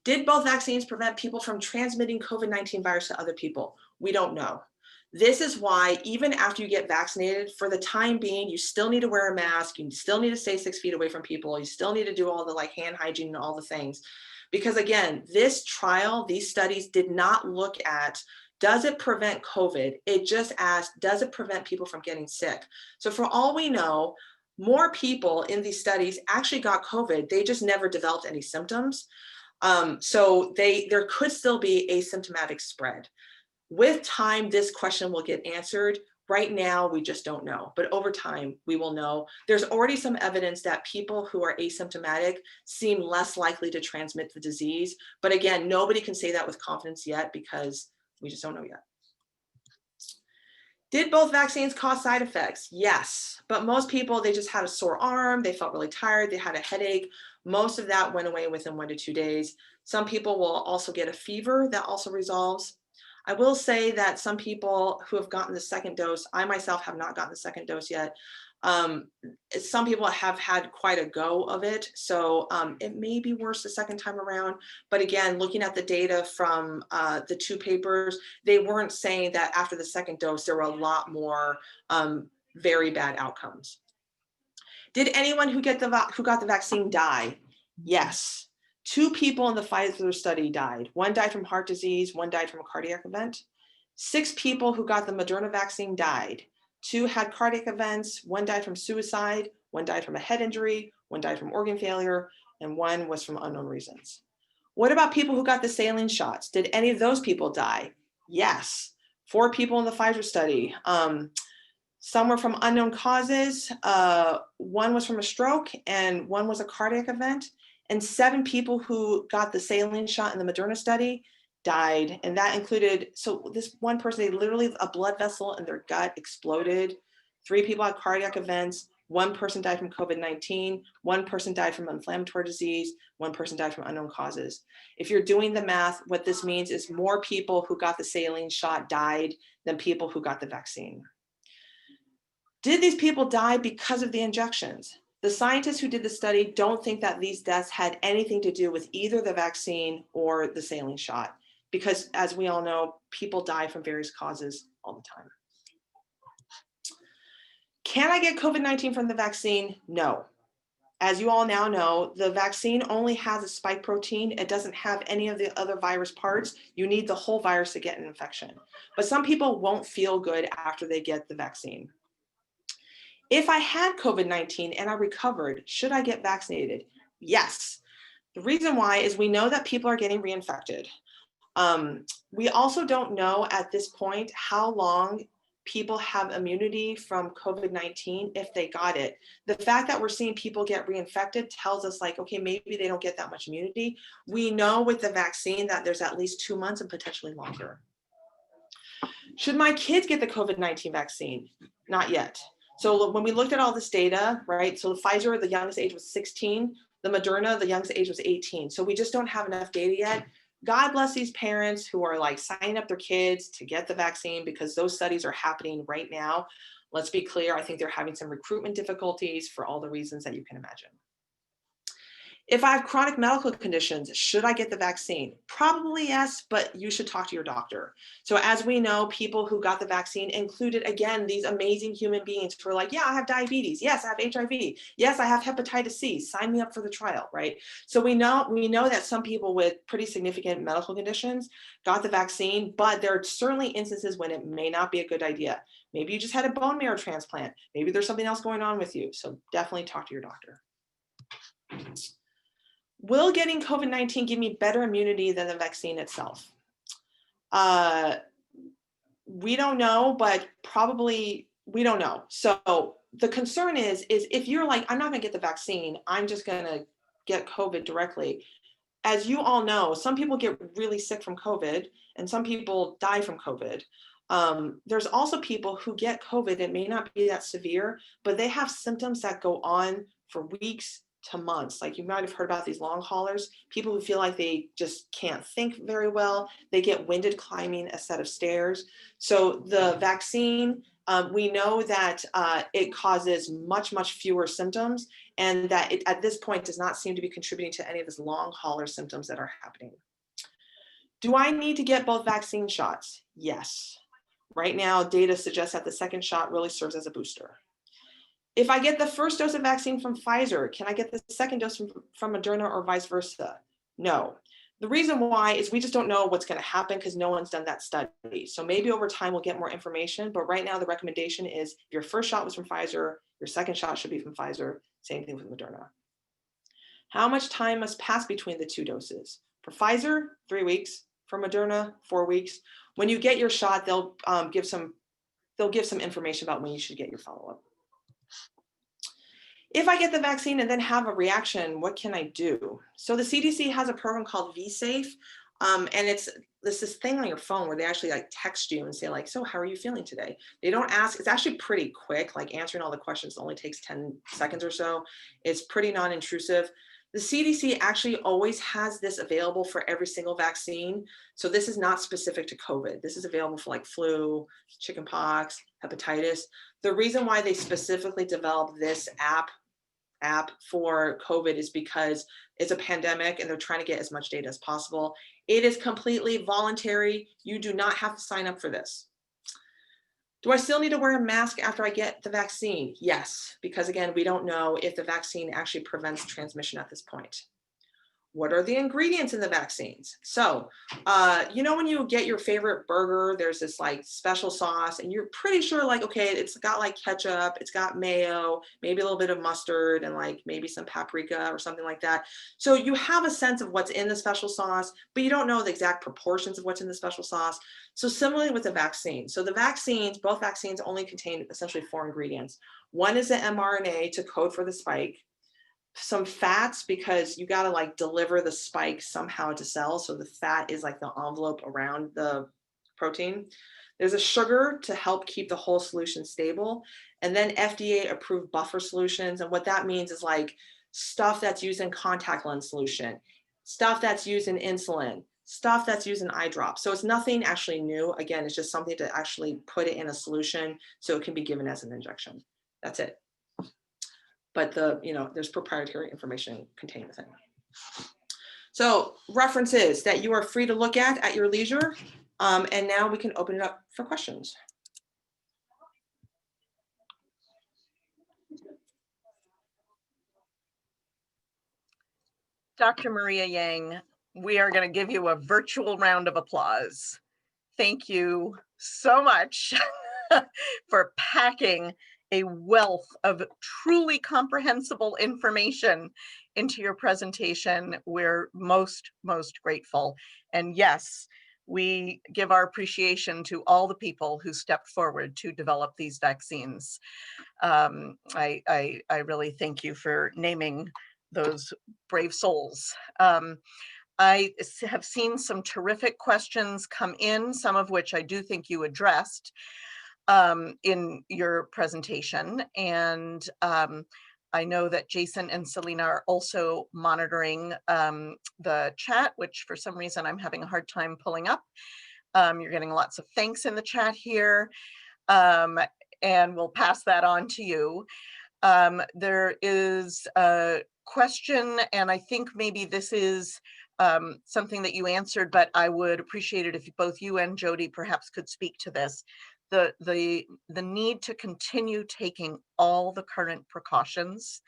Did both vaccines prevent people from transmitting COVID-19 virus to other people? We don't know. This is why even after you get vaccinated, for the time being, you still need to wear a mask, you still need to stay 6 feet away from people, you still need to do all the hand hygiene and all the things. Because again, this trial, these studies did not look at, does it prevent COVID? It just asked, does it prevent people from getting sick? So for all we know, more people in these studies actually got COVID, they just never developed any symptoms. So there could still be asymptomatic spread. With time, this question will get answered. Right now, we just don't know, but over time, we will know. There's already some evidence that people who are asymptomatic seem less likely to transmit the disease. But again, nobody can say that with confidence yet because we just don't know yet. Did both vaccines cause side effects? Yes, but most people, they just had a sore arm, they felt really tired, they had a headache. Most of that went away within 1 to 2 days. Some people will also get a fever that also resolves. I will say that some people who have gotten the second dose, I myself have not gotten the second dose yet. Some people have had quite a go of it. So it may be worse the second time around. But again, looking at the data from the 2 papers, they weren't saying that after the second dose, there were a lot more very bad outcomes. Did anyone who got the vaccine die? Yes. 2 people in the Pfizer study died. 1 died from heart disease, 1 died from a cardiac event. 6 people who got the Moderna vaccine died. 2 had cardiac events, 1 died from suicide, 1 died from a head injury, 1 died from organ failure, and 1 was from unknown reasons. What about people who got the saline shots? Did any of those people die? Yes. 4 people in the Pfizer study. Some were from unknown causes. 1 was from a stroke and 1 was a cardiac event. And 7 people who got the saline shot in the Moderna study died. And that included, so this one person, they literally, a blood vessel in their gut exploded. 3 people had cardiac events. 1 person died from COVID-19. 1 person died from inflammatory disease. 1 person died from unknown causes. If you're doing the math, what this means is more people who got the saline shot died than people who got the vaccine. Did these people die because of the injections? The scientists who did the study don't think that these deaths had anything to do with either the vaccine or the saline shot, because as we all know, people die from various causes all the time. Can I get COVID-19 from the vaccine? No. As you all now know, the vaccine only has a spike protein. It doesn't have any of the other virus parts. You need the whole virus to get an infection. But some people won't feel good after they get the vaccine. If I had COVID-19 and I recovered, should I get vaccinated? Yes. The reason why is we know that people are getting reinfected. We also don't know at this point how long people have immunity from COVID-19 if they got it. The fact that we're seeing people get reinfected tells us like, okay, maybe they don't get that much immunity. We know with the vaccine that there's at least 2 months and potentially longer. Should my kids get the COVID-19 vaccine? Not yet. So when we looked at all this data, right? So the Pfizer, the youngest age was 16. The Moderna, the youngest age was 18. So we just don't have enough data yet. God bless these parents who are like signing up their kids to get the vaccine because those studies are happening right now. Let's be clear, I think they're having some recruitment difficulties for all the reasons that you can imagine. If I have chronic medical conditions, should I get the vaccine? Probably yes, but you should talk to your doctor. So as we know, people who got the vaccine included, again, these amazing human beings who are like, yeah, I have diabetes. Yes, I have HIV. Yes, I have hepatitis C. Sign me up for the trial, right? So we know that some people with pretty significant medical conditions got the vaccine, but there are certainly instances when it may not be a good idea. Maybe you just had a bone marrow transplant. Maybe there's something else going on with you. So definitely talk to your doctor. Will getting COVID-19 give me better immunity than the vaccine itself? We don't know, but probably we don't know. So the concern is if you're like, I'm not gonna get the vaccine, I'm just gonna get COVID directly. As you all know, some people get really sick from COVID and some people die from COVID. There's also people who get COVID, it may not be that severe, but they have symptoms that go on for weeks to months. Like you might have heard about these long haulers, people who feel like they just can't think very well. They get winded climbing a set of stairs. So the vaccine, we know that it causes much, much fewer symptoms, and that it at this point does not seem to be contributing to any of this long hauler symptoms that are happening. Do I need to get both vaccine shots? Yes. Right now, data suggests that the second shot really serves as a booster. If I get the first dose of vaccine from Pfizer, can I get the second dose from Moderna or vice versa? No. The reason why is we just don't know what's going to happen because no one's done that study. So maybe over time we'll get more information, but right now the recommendation is if your first shot was from Pfizer, your second shot should be from Pfizer, same thing with Moderna. How much time must pass between the two doses? For Pfizer, 3 weeks. For Moderna, 4 weeks. When you get your shot, they'll give some information about when you should get your follow-up. If I get the vaccine and then have a reaction, what can I do? So the CDC has a program called vSafe, and it's this thing on your phone where they actually like text you and say like, so how are you feeling today? They don't ask, it's actually pretty quick, like answering all the questions only takes 10 seconds or so. It's pretty non-intrusive. The CDC actually always has this available for every single vaccine. So this is not specific to COVID. This is available for like flu, chickenpox, hepatitis. The reason why they specifically developed this app for COVID is because it's a pandemic and they're trying to get as much data as possible. It is completely voluntary. You do not have to sign up for this. Do I still need to wear a mask after I get the vaccine? Yes, because again, we don't know if the vaccine actually prevents transmission at this point. What are the ingredients in the vaccines? So, you know, when you get your favorite burger, there's this like special sauce and you're pretty sure like, okay, it's got like ketchup, it's got mayo, maybe a little bit of mustard and like maybe some paprika or something like that. So you have a sense of what's in the special sauce, but you don't know the exact proportions of what's in the special sauce. So similarly with the vaccine. So the vaccines, both vaccines only contain essentially 4 ingredients. One is the mRNA to code for the spike. Some fats because you got to like deliver the spike somehow to cells. So the fat is like the envelope around the protein. There's a sugar to help keep the whole solution stable. And then FDA approved buffer solutions. And what that means is like stuff that's used in contact lens solution, stuff that's used in insulin, stuff that's used in eye drops. So it's nothing actually new. Again, it's just something to actually put it in a solution so it can be given as an injection. That's it. But there's proprietary information contained within. So references that you are free to look at your leisure. And now we can open it up for questions. Dr. Maria Yang, we are going to give you a virtual round of applause. Thank you so much for packing a wealth of truly comprehensible information into your presentation. We're most grateful. And yes, we give our appreciation to all the people who stepped forward to develop these vaccines. I really thank you for naming those brave souls. I have seen some terrific questions come in, some of which I do think you addressed in your presentation. And I know that Jason and Selena are also monitoring the chat, which for some reason I'm having a hard time pulling up. You're getting lots of thanks in the chat here, and we'll pass that on to you. There is a question, and I think maybe this is something that you answered, but I would appreciate it if both you and Jody perhaps could speak to this. The need to continue taking all the current precautions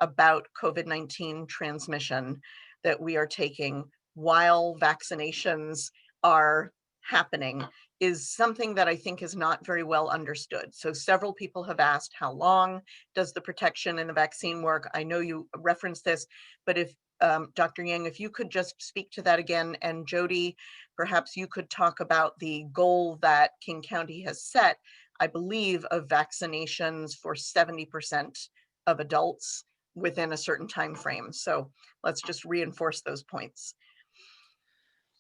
about COVID-19 transmission that we are taking while vaccinations are happening is something that I think is not very well understood. So several people have asked, how long does the protection in the vaccine work? I know you referenced this, but if Dr. Yang, if you could just speak to that again, and Jody, perhaps you could talk about the goal that King County has set, I believe, of vaccinations for 70% of adults within a certain time frame. So let's just reinforce those points.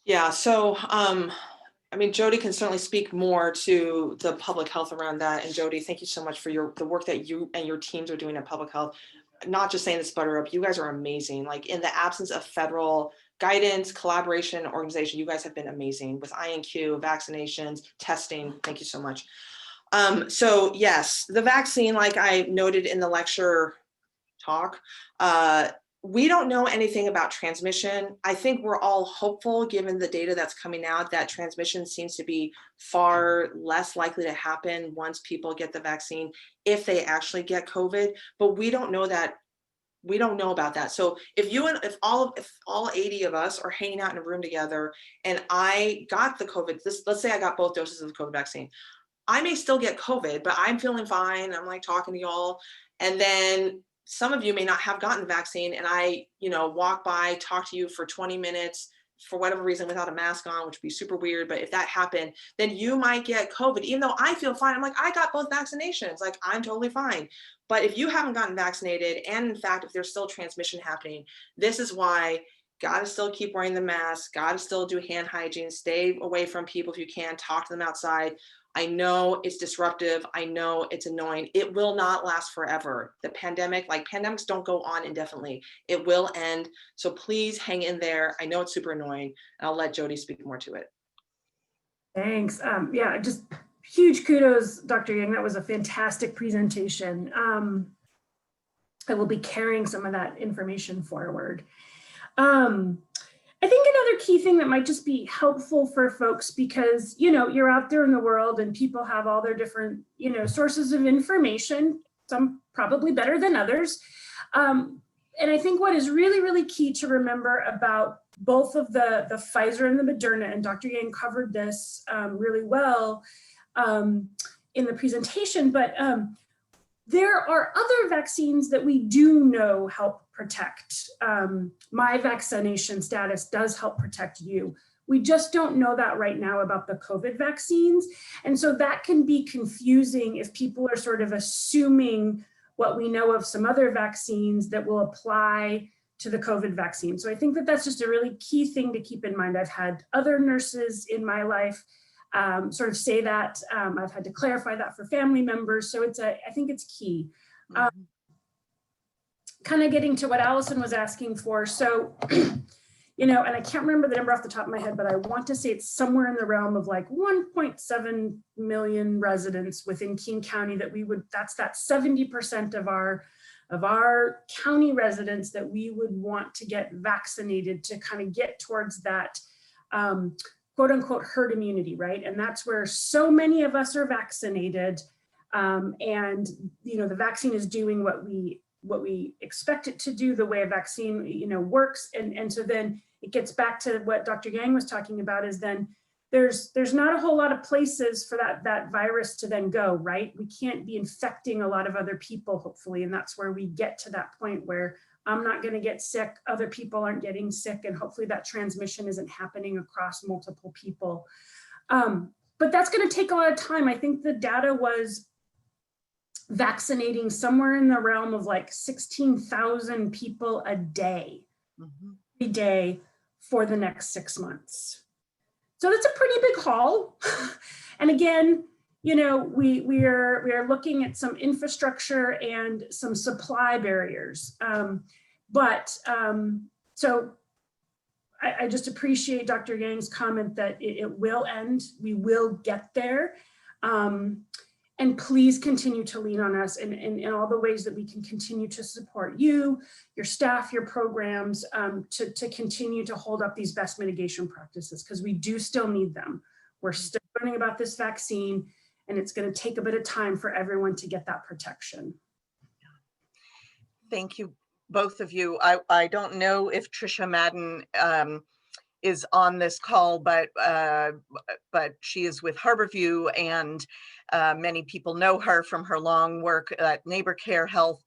Yeah, so I mean, Jody can certainly speak more to the public health around that. And Jody, thank you so much for the work that you and your teams are doing at public health. Not just saying this butter up, you guys are amazing. Like, in the absence of federal guidance, collaboration, organization, you guys have been amazing with INQ, vaccinations, testing. Thank you so much. So yes, the vaccine, like I noted in the lecture talk, we don't know anything about transmission. I think we're all hopeful, given the data that's coming out, that transmission seems to be far less likely to happen once people get the vaccine, if they actually get COVID. But we don't know that. We don't know about that. So if all 80 of us are hanging out in a room together, and I got the COVID, let's say I got both doses of the COVID vaccine, I may still get COVID, but I'm feeling fine. I'm like talking to y'all, and then some of you may not have gotten the vaccine, and I, walk by, talk to you for 20 minutes for whatever reason without a mask on, which would be super weird. But if that happened, then you might get COVID, even though I feel fine. I'm like, I got both vaccinations, like I'm totally fine. But if you haven't gotten vaccinated, and in fact, if there's still transmission happening, this is why gotta still keep wearing the mask, gotta still do hand hygiene, stay away from people if you can, talk to them outside. I know it's disruptive. I know it's annoying. It will not last forever. The pandemic, like pandemics don't go on indefinitely. It will end. So please hang in there. I know it's super annoying, and I'll let Jody speak more to it. Thanks. Yeah, just huge kudos, Dr. Yang. That was a fantastic presentation. I will be carrying some of that information forward. I think another key thing that might just be helpful for folks, because, you're out there in the world and people have all their different, sources of information, some probably better than others. And I think what is really, really key to remember about both of the Pfizer and the Moderna, and Dr. Yang covered this really well in the presentation, but there are other vaccines that we do know help protect. My vaccination status does help protect you. We just don't know that right now about the COVID vaccines. And so that can be confusing if people are sort of assuming what we know of some other vaccines that will apply to the COVID vaccine. So I think that that's just a really key thing to keep in mind. I've had other nurses in my life sort of say that. I've had to clarify that for family members. So I think it's key. Kind of getting to what Allison was asking for. So, and I can't remember the number off the top of my head, but I want to say it's somewhere in the realm of like 1.7 million residents within King County that that's 70% of our county residents that we would want to get vaccinated to kind of get towards that quote unquote herd immunity, right? And that's where so many of us are vaccinated, and the vaccine is doing what we expect it to do, the way a vaccine works, and so then it gets back to what Dr. Yang was talking about, is then there's not a whole lot of places for that virus to then go, right? We can't be infecting a lot of other people, hopefully, and that's where we get to that point where I'm not going to get sick, other people aren't getting sick, and hopefully that transmission isn't happening across multiple people. But that's going to take a lot of time. I think the data was vaccinating somewhere in the realm of like 16,000 people a day, every day for the next 6 months. So that's a pretty big haul. And again, we are looking at some infrastructure and some supply barriers. So I just appreciate Dr. Yang's comment that it will end, we will get there. And please continue to lean on us in all the ways that we can continue to support you, your staff, your programs, to continue to hold up these best mitigation practices, because we do still need them. We're still learning about this vaccine, and it's going to take a bit of time for everyone to get that protection. Thank you, both of you. I don't know if Tricia Madden is on this call, but she is with Harborview, and many people know her from her long work at Neighbor Care Health.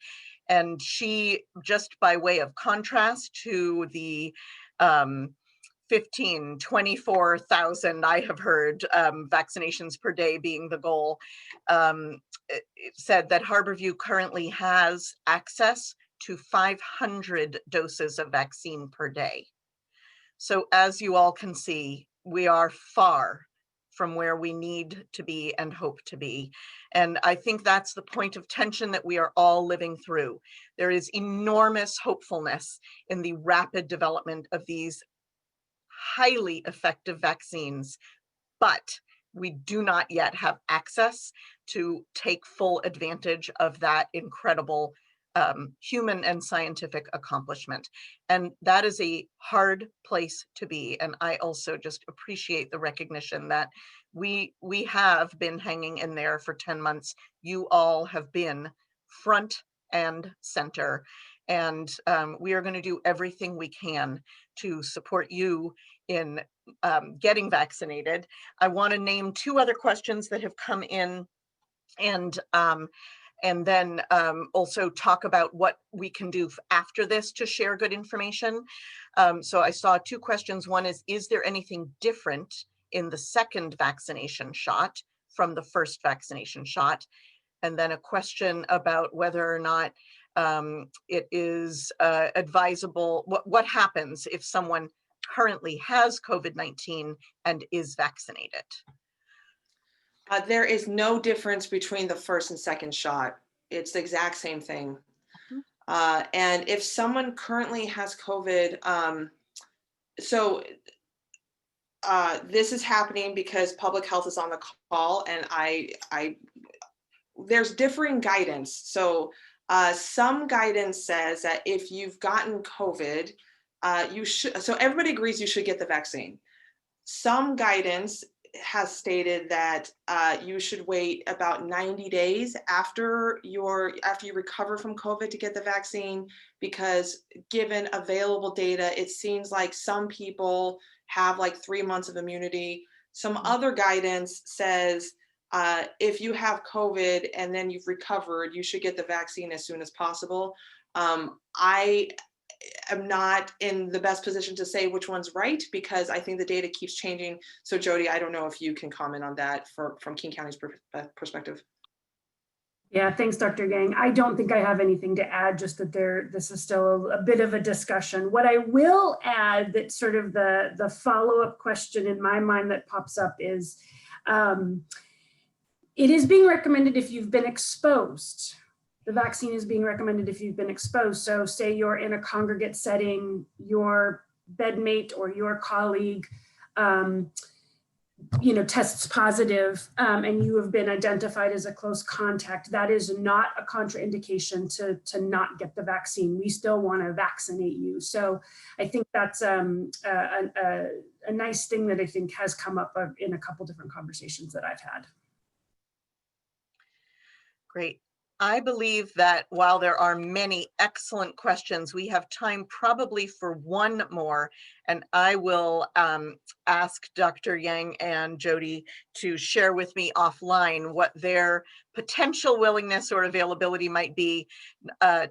And she, just by way of contrast to the 24,000 I have heard vaccinations per day being the goal, it said that Harborview currently has access to 500 doses of vaccine per day. So as you all can see, we are far from where we need to be and hope to be. And I think that's the point of tension that we are all living through. There is enormous hopefulness in the rapid development of these highly effective vaccines, but we do not yet have access to take full advantage of that incredible human and scientific accomplishment. And that is a hard place to be. And I also just appreciate the recognition that we have been hanging in there for 10 months. You all have been front and center. And we are going to do everything we can to support you in getting vaccinated. I want to name 2 other questions that have come in, and then also talk about what we can do after this to share good information. So I saw 2 questions. One is there anything different in the second vaccination shot from the first vaccination shot? And then a question about whether or not it is advisable, what happens if someone currently has COVID-19 and is vaccinated? There is no difference between the first and second shot. It's the exact same thing. And if someone currently has COVID, this is happening because public health is on the call, and there's differing guidance. So some guidance says that if you've gotten COVID, you should, so everybody agrees you should get the vaccine. Some guidance has stated that you should wait about 90 days after you recover from COVID to get the vaccine, because given available data, it seems like some people have like 3 months of immunity. Some other guidance says if you have COVID and then you've recovered, you should get the vaccine as soon as possible. I am not in the best position to say which one's right, because I think the data keeps changing. So Jody, I don't know if you can comment on that from King County's perspective. Yeah, thanks, Dr. Yang. I don't think I have anything to add, just that this is still a bit of a discussion. What I will add, that sort of the follow-up question in my mind that pops up is, it is being recommended if you've been exposed. The vaccine is being recommended if you've been exposed. So say you're in a congregate setting, your bedmate or your colleague tests positive, and you have been identified as a close contact. That is not a contraindication to not get the vaccine. We still want to vaccinate you. So I think that's a nice thing that I think has come up in a couple different conversations that I've had. Great. I believe that while there are many excellent questions, we have time probably for one more, and I will ask Dr. Yang and Jody to share with me offline what their potential willingness or availability might be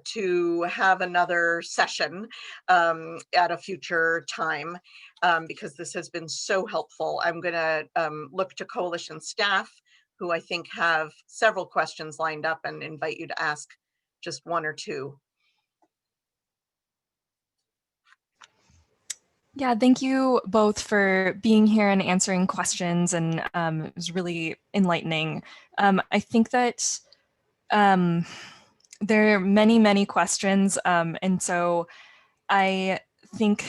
to have another session at a future time, because this has been so helpful. I'm going to look to coalition staff, who I think have several questions lined up, and invite you to ask just 1 or 2. Yeah, thank you both for being here and answering questions, and it was really enlightening. I think that there are many, many questions, and so I think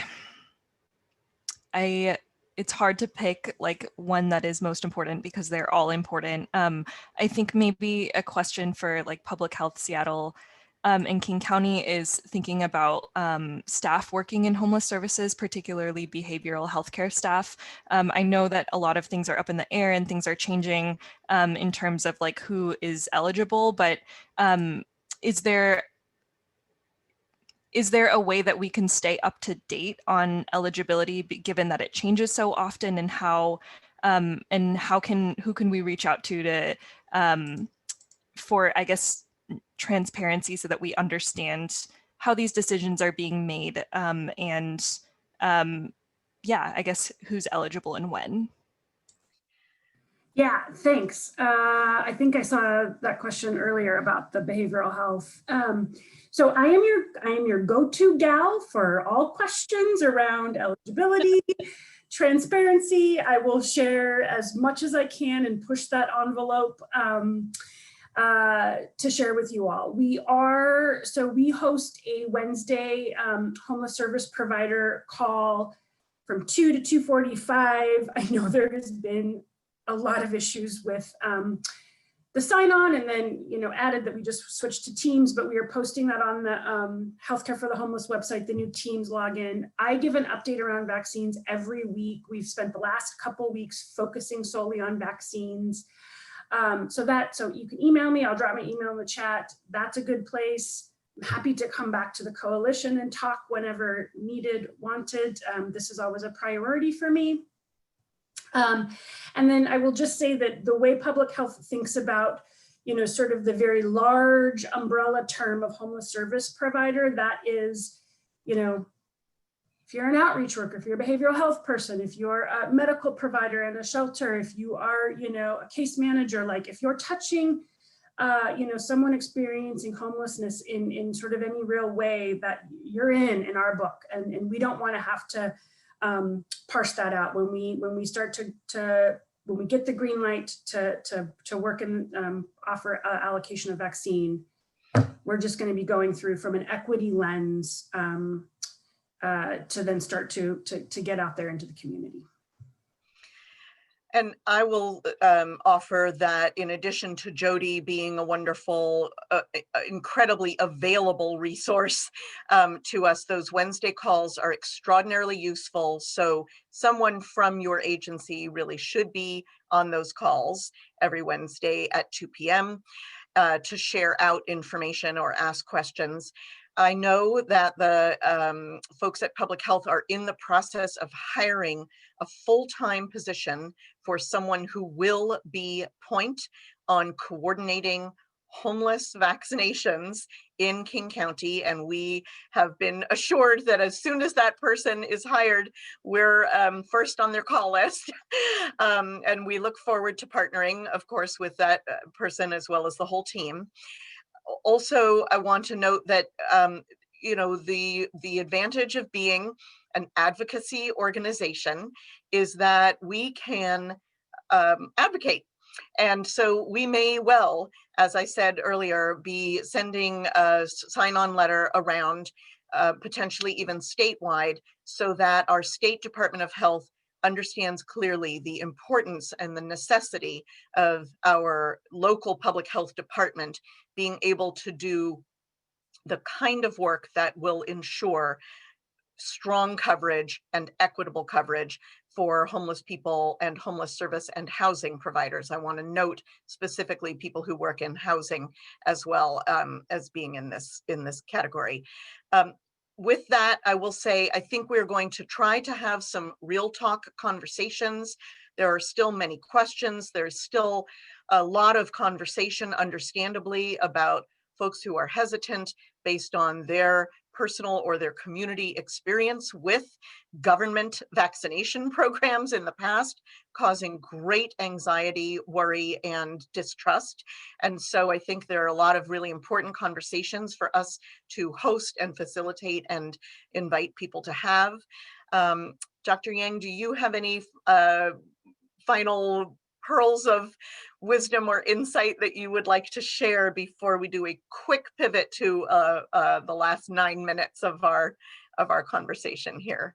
I it's hard to pick like one that is most important because they're all important. I think maybe a question for like Public Health Seattle in King County is thinking about staff working in homeless services, particularly behavioral healthcare staff. I know that a lot of things are up in the air and things are changing in terms of like who is eligible, but is there a way that we can stay up to date on eligibility, given that it changes so often, and who can we reach out to for, I guess, transparency so that we understand how these decisions are being made, and yeah, I guess who's eligible and when. Yeah, thanks. I think I saw that question earlier about the behavioral health. So I am your go-to gal for all questions around eligibility, transparency. I will share as much as I can and push that envelope to share with you all. We host a Wednesday homeless service provider call from 2 to 2:45. I know there has been a lot of issues with the sign on, and then, added that we just switched to Teams, but we are posting that on the Healthcare for the Homeless website, the new Teams login. I give an update around vaccines every week. We've spent the last couple weeks focusing solely on vaccines. So you can email me, I'll drop my email in the chat. That's a good place. I'm happy to come back to the coalition and talk whenever needed, wanted. This is always a priority for me. And then I will just say that the way public health thinks about, sort of the very large umbrella term of homeless service provider, that is, if you're an outreach worker, if you're a behavioral health person, if you're a medical provider in a shelter, if you are, a case manager, like if you're touching, someone experiencing homelessness in sort of any real way, that you're in our book. And we don't want to have to parse that out when we start when we get the green light to work and offer allocation of vaccine. We're just going to be going through from an equity lens to then start to get out there into the community. And I will offer that in addition to Jody being a wonderful, incredibly available resource to us, those Wednesday calls are extraordinarily useful. So someone from your agency really should be on those calls every Wednesday at 2 p.m. To share out information or ask questions. I know that the folks at Public Health are in the process of hiring a full-time position for someone who will be point on coordinating homeless vaccinations in King County. And we have been assured that as soon as that person is hired, we're first on their call list. And we look forward to partnering, of course, with that person as well as the whole team. Also, I want to note that, the advantage of being an advocacy organization is that we can advocate. And so we may well, as I said earlier, be sending a sign-on letter around, potentially even statewide, so that our state Department of Health understands clearly the importance and the necessity of our local public health department being able to do the kind of work that will ensure strong coverage and equitable coverage for homeless people and homeless service and housing providers. I want to note specifically people who work in housing as well, as being in this category. With that, I will say, I think we're going to try to have some real talk conversations. There are still many questions. There's still a lot of conversation, understandably, about folks who are hesitant based on their personal or their community experience with government vaccination programs in the past, causing great anxiety, worry, and distrust. And so I think there are a lot of really important conversations for us to host and facilitate and invite people to have. Dr. Yang, do you have any final pearls of wisdom or insight that you would like to share before we do a quick pivot to the last 9 minutes of our conversation here?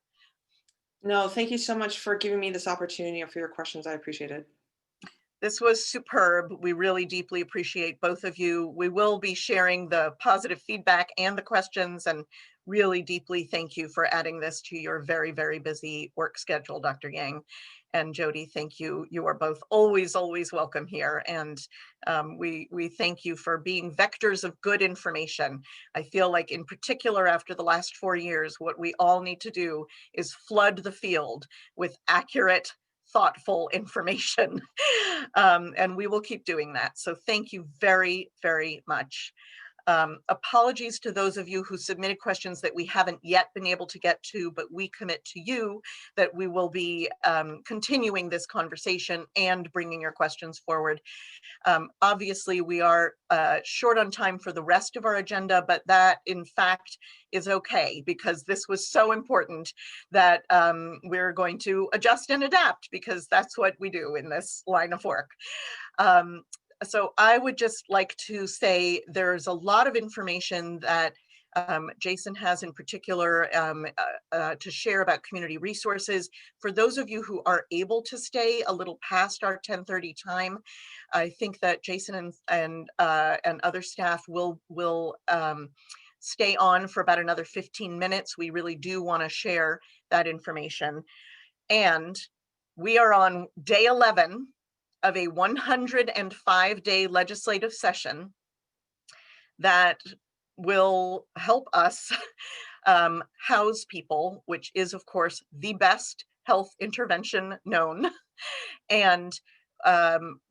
No, thank you so much for giving me this opportunity and for your questions. I appreciate it. This was superb. We really deeply appreciate both of you. We will be sharing the positive feedback and the questions, and really deeply thank you for adding this to your very, very busy work schedule, Dr. Yang. And Jody, thank you. You are both always, always welcome here. And we thank you for being vectors of good information. I feel like in particular after the last 4 years, what we all need to do is flood the field with accurate, thoughtful information. And we will keep doing that. So thank you very, very much. Apologies to those of you who submitted questions that we haven't yet been able to get to, but we commit to you that we will be continuing this conversation and bringing your questions forward. Obviously, we are short on time for the rest of our agenda, but that in fact is okay, because this was so important that we're going to adjust and adapt, because that's what we do in this line of work. So I would just like to say there's a lot of information that Jason has in particular to share about community resources. For those of you who are able to stay a little past our 10:30 time, I think that Jason and other staff will stay on for about another 15 minutes. We really do want to share that information. And we are on day 11 of a 105-day legislative session that will help us house people, which is, of course, the best health intervention known, and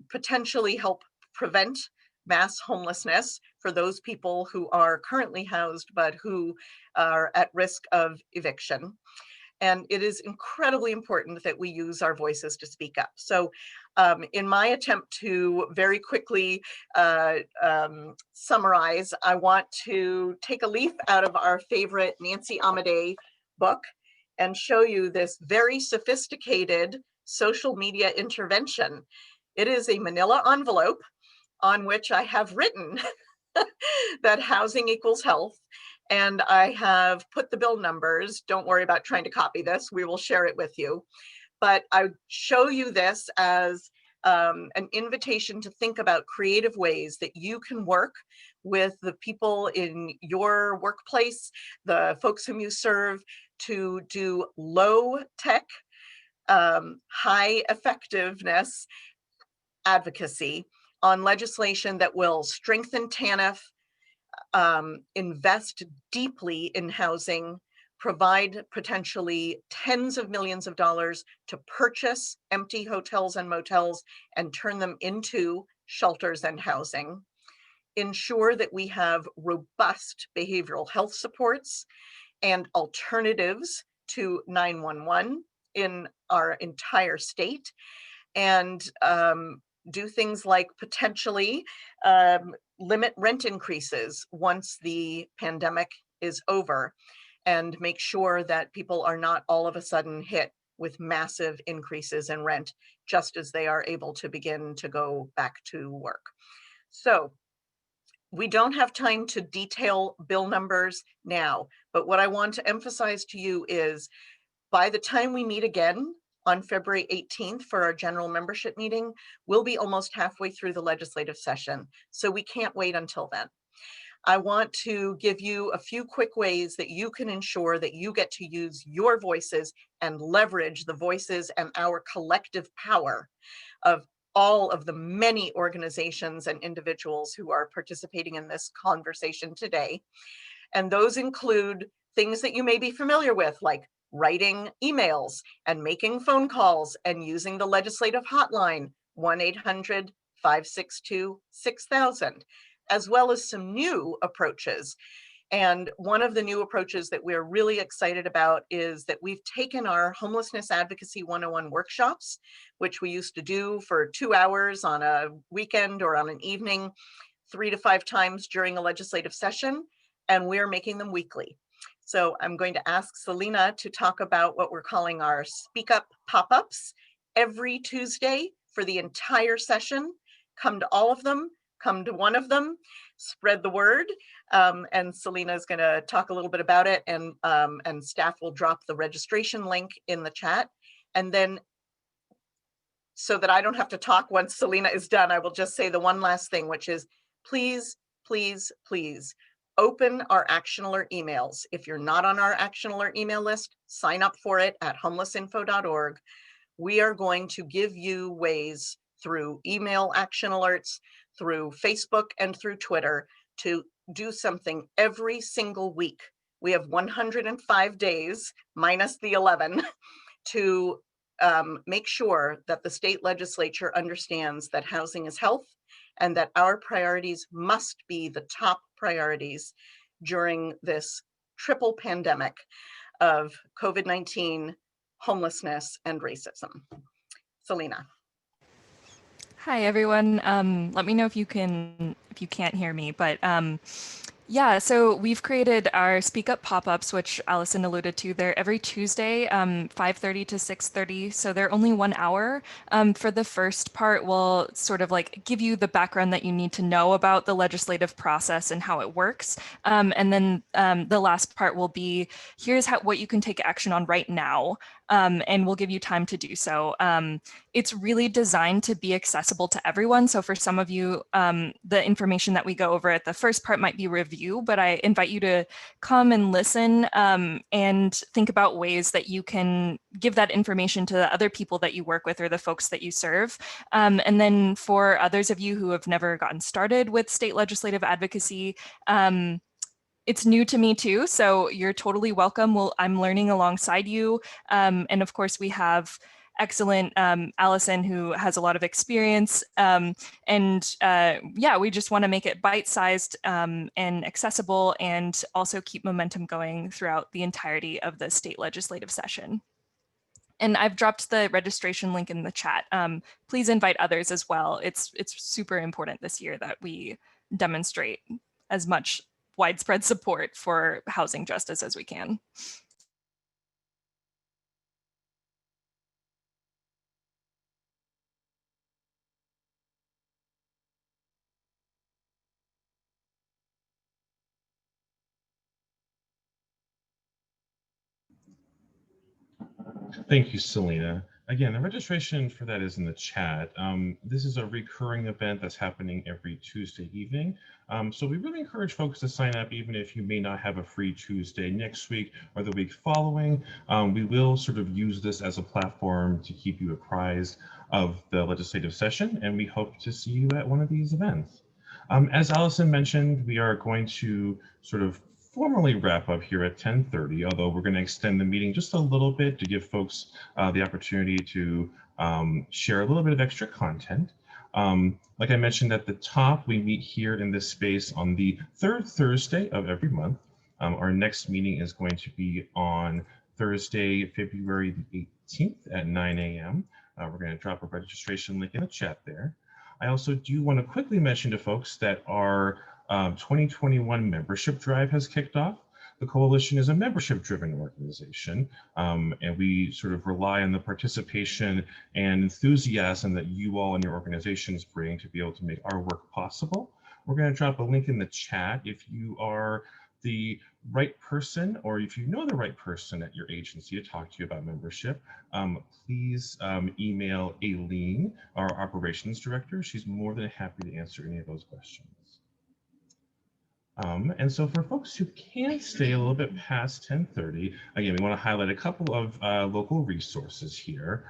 potentially help prevent mass homelessness for those people who are currently housed but who are at risk of eviction. And it is incredibly important that we use our voices to speak up. So in my attempt to very quickly summarize, I want to take a leaf out of our favorite Nancy Amadei book and show you this very sophisticated social media intervention. It is a manila envelope on which I have written that housing equals health. And I have put the bill numbers. Don't worry about trying to copy this. We will share it with you. But I show you this as an invitation to think about creative ways that you can work with the people in your workplace, the folks whom you serve, to do low tech, high effectiveness advocacy on legislation that will strengthen TANF, invest deeply in housing, provide potentially tens of millions of dollars to purchase empty hotels and motels and turn them into shelters and housing, ensure that we have robust behavioral health supports and alternatives to 911 in our entire state, and do things like potentially limit rent increases once the pandemic is over, and make sure that people are not all of a sudden hit with massive increases in rent just as they are able to begin to go back to work. So we don't have time to detail bill numbers now, but what I want to emphasize to you is by the time we meet again on February 18th for our general membership meeting, we'll be almost halfway through the legislative session. So we can't wait until then. I want to give you a few quick ways that you can ensure that you get to use your voices and leverage the voices and our collective power of all of the many organizations and individuals who are participating in this conversation today. And those include things that you may be familiar with, like writing emails and making phone calls and using the legislative hotline, 1-800-562-6000, as well as some new approaches. And one of the new approaches that we're really excited about is that we've taken our Homelessness Advocacy 101 workshops, which we used to do for 2 hours on a weekend or on an evening, 3 to 5 times during a legislative session, and we're making them weekly. So I'm going to ask Selena to talk about what we're calling our Speak Up pop-ups every Tuesday for the entire session. Come to all of them, come to one of them. spread the word. And Selena is going to talk a little bit about it, and staff will drop the registration link in the chat. And then, so that I don't have to talk once Selena is done, I will just say the one last thing, which is please, please, please open our Action Alert emails. If you're not on our Action Alert email list, sign up for it at homelessinfo.org. We are going to give you ways through email action alerts, through Facebook, and through Twitter to do something every single week. We have 105 days minus the 11 to make sure that the state legislature understands that housing is health and that our priorities must be the top priorities during this triple pandemic of COVID-19, homelessness, and racism. Selena. Hi, everyone. Let me know if you can't hear me, but yeah, so we've created our Speak Up pop-ups, which Allison alluded to. They're every Tuesday, 5:30 to 6:30. So they're only 1 hour. For the first part, we'll sort of like give you the background that you need to know about the legislative process and how it works. And then the last part will be, here's what you can take action on right now. And we'll give you time to do so. It's really designed to be accessible to everyone. So for some of you, the information that we go over at the first part might be review, but I invite you to come and listen and think about ways that you can give that information to the other people that you work with or the folks that you serve. And then for others of you who have never gotten started with state legislative advocacy, it's new to me too, so you're totally welcome. I'm learning alongside you. And of course, we have excellent Allison, who has a lot of experience. Yeah, we just want to make it bite-sized and accessible, and also keep momentum going throughout the entirety of the state legislative session. And I've dropped the registration link in the chat. Please invite others as well. It's super important this year that we demonstrate as much widespread support for housing justice as we can. Thank you, Selena. Again, the registration for that is in the chat. This is a recurring event that's happening every Tuesday evening. So we really encourage folks to sign up, even if you may not have a free Tuesday next week or the week following. We will sort of use this as a platform to keep you apprised of the legislative session, and we hope to see you at one of these events. As Allison mentioned, we are going to sort of formally wrap up here at 10:30, although we're going to extend the meeting just a little bit to give folks the opportunity to share a little bit of extra content. Like I mentioned at the top, we meet here in this space on the third Thursday of every month. Our next meeting is going to be on Thursday, February the 18th at 9 a.m. We're going to drop a registration link in the chat there. I also do want to quickly mention to folks that our 2021 membership drive has kicked off. The coalition is a membership-driven organization, and we sort of rely on the participation and enthusiasm that you all and your organizations bring to be able to make our work possible. We're going to drop a link in the chat. If you are the right person, or if you know the right person at your agency to talk to you about membership, please email Aileen, our operations director. She's more than happy to answer any of those questions. And so for folks who can't stay a little bit past 10:30, again, we want to highlight a couple of local resources here.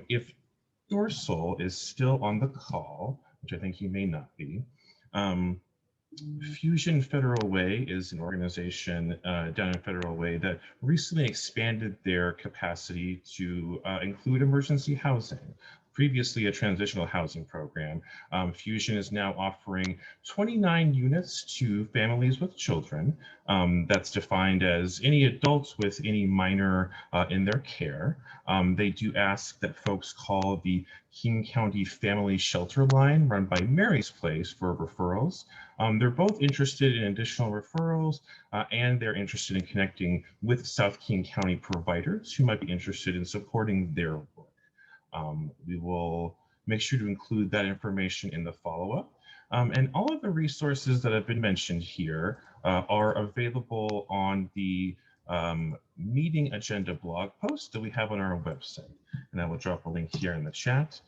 If Dorsal is still on the call, which I think he may not be, Fusion Federal Way is an organization down in Federal Way that recently expanded their capacity to include emergency housing. Previously a transitional housing program, Fusion is now offering 29 units to families with children. That's defined as any adults with any minor in their care. They do ask that folks call the King County Family Shelter Line run by Mary's Place for referrals. They're both interested in additional referrals, and they're interested in connecting with South King County providers who might be interested in supporting their work. We will make sure to include that information in the follow-up. And all of the resources that have been mentioned here are available on the meeting agenda blog post that we have on our website. And I will drop a link here in the chat.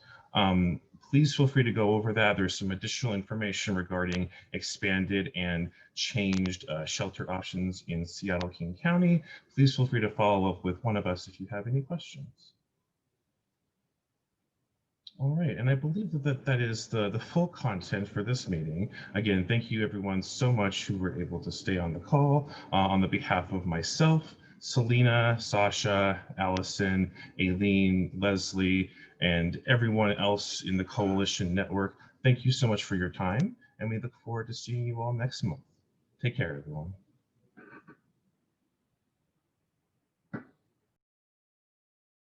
Please feel free to go over that. There's some additional information regarding expanded and changed shelter options in Seattle King County. Please feel free to follow up with one of us if you have any questions. All right, and I believe that is the full content for this meeting. Again, thank you everyone so much who were able to stay on the call. On the behalf of myself, Selena, Sasha, Allison, Aileen, Leslie, and everyone else in the Coalition Network, thank you so much for your time, and we look forward to seeing you all next month. Take care, everyone.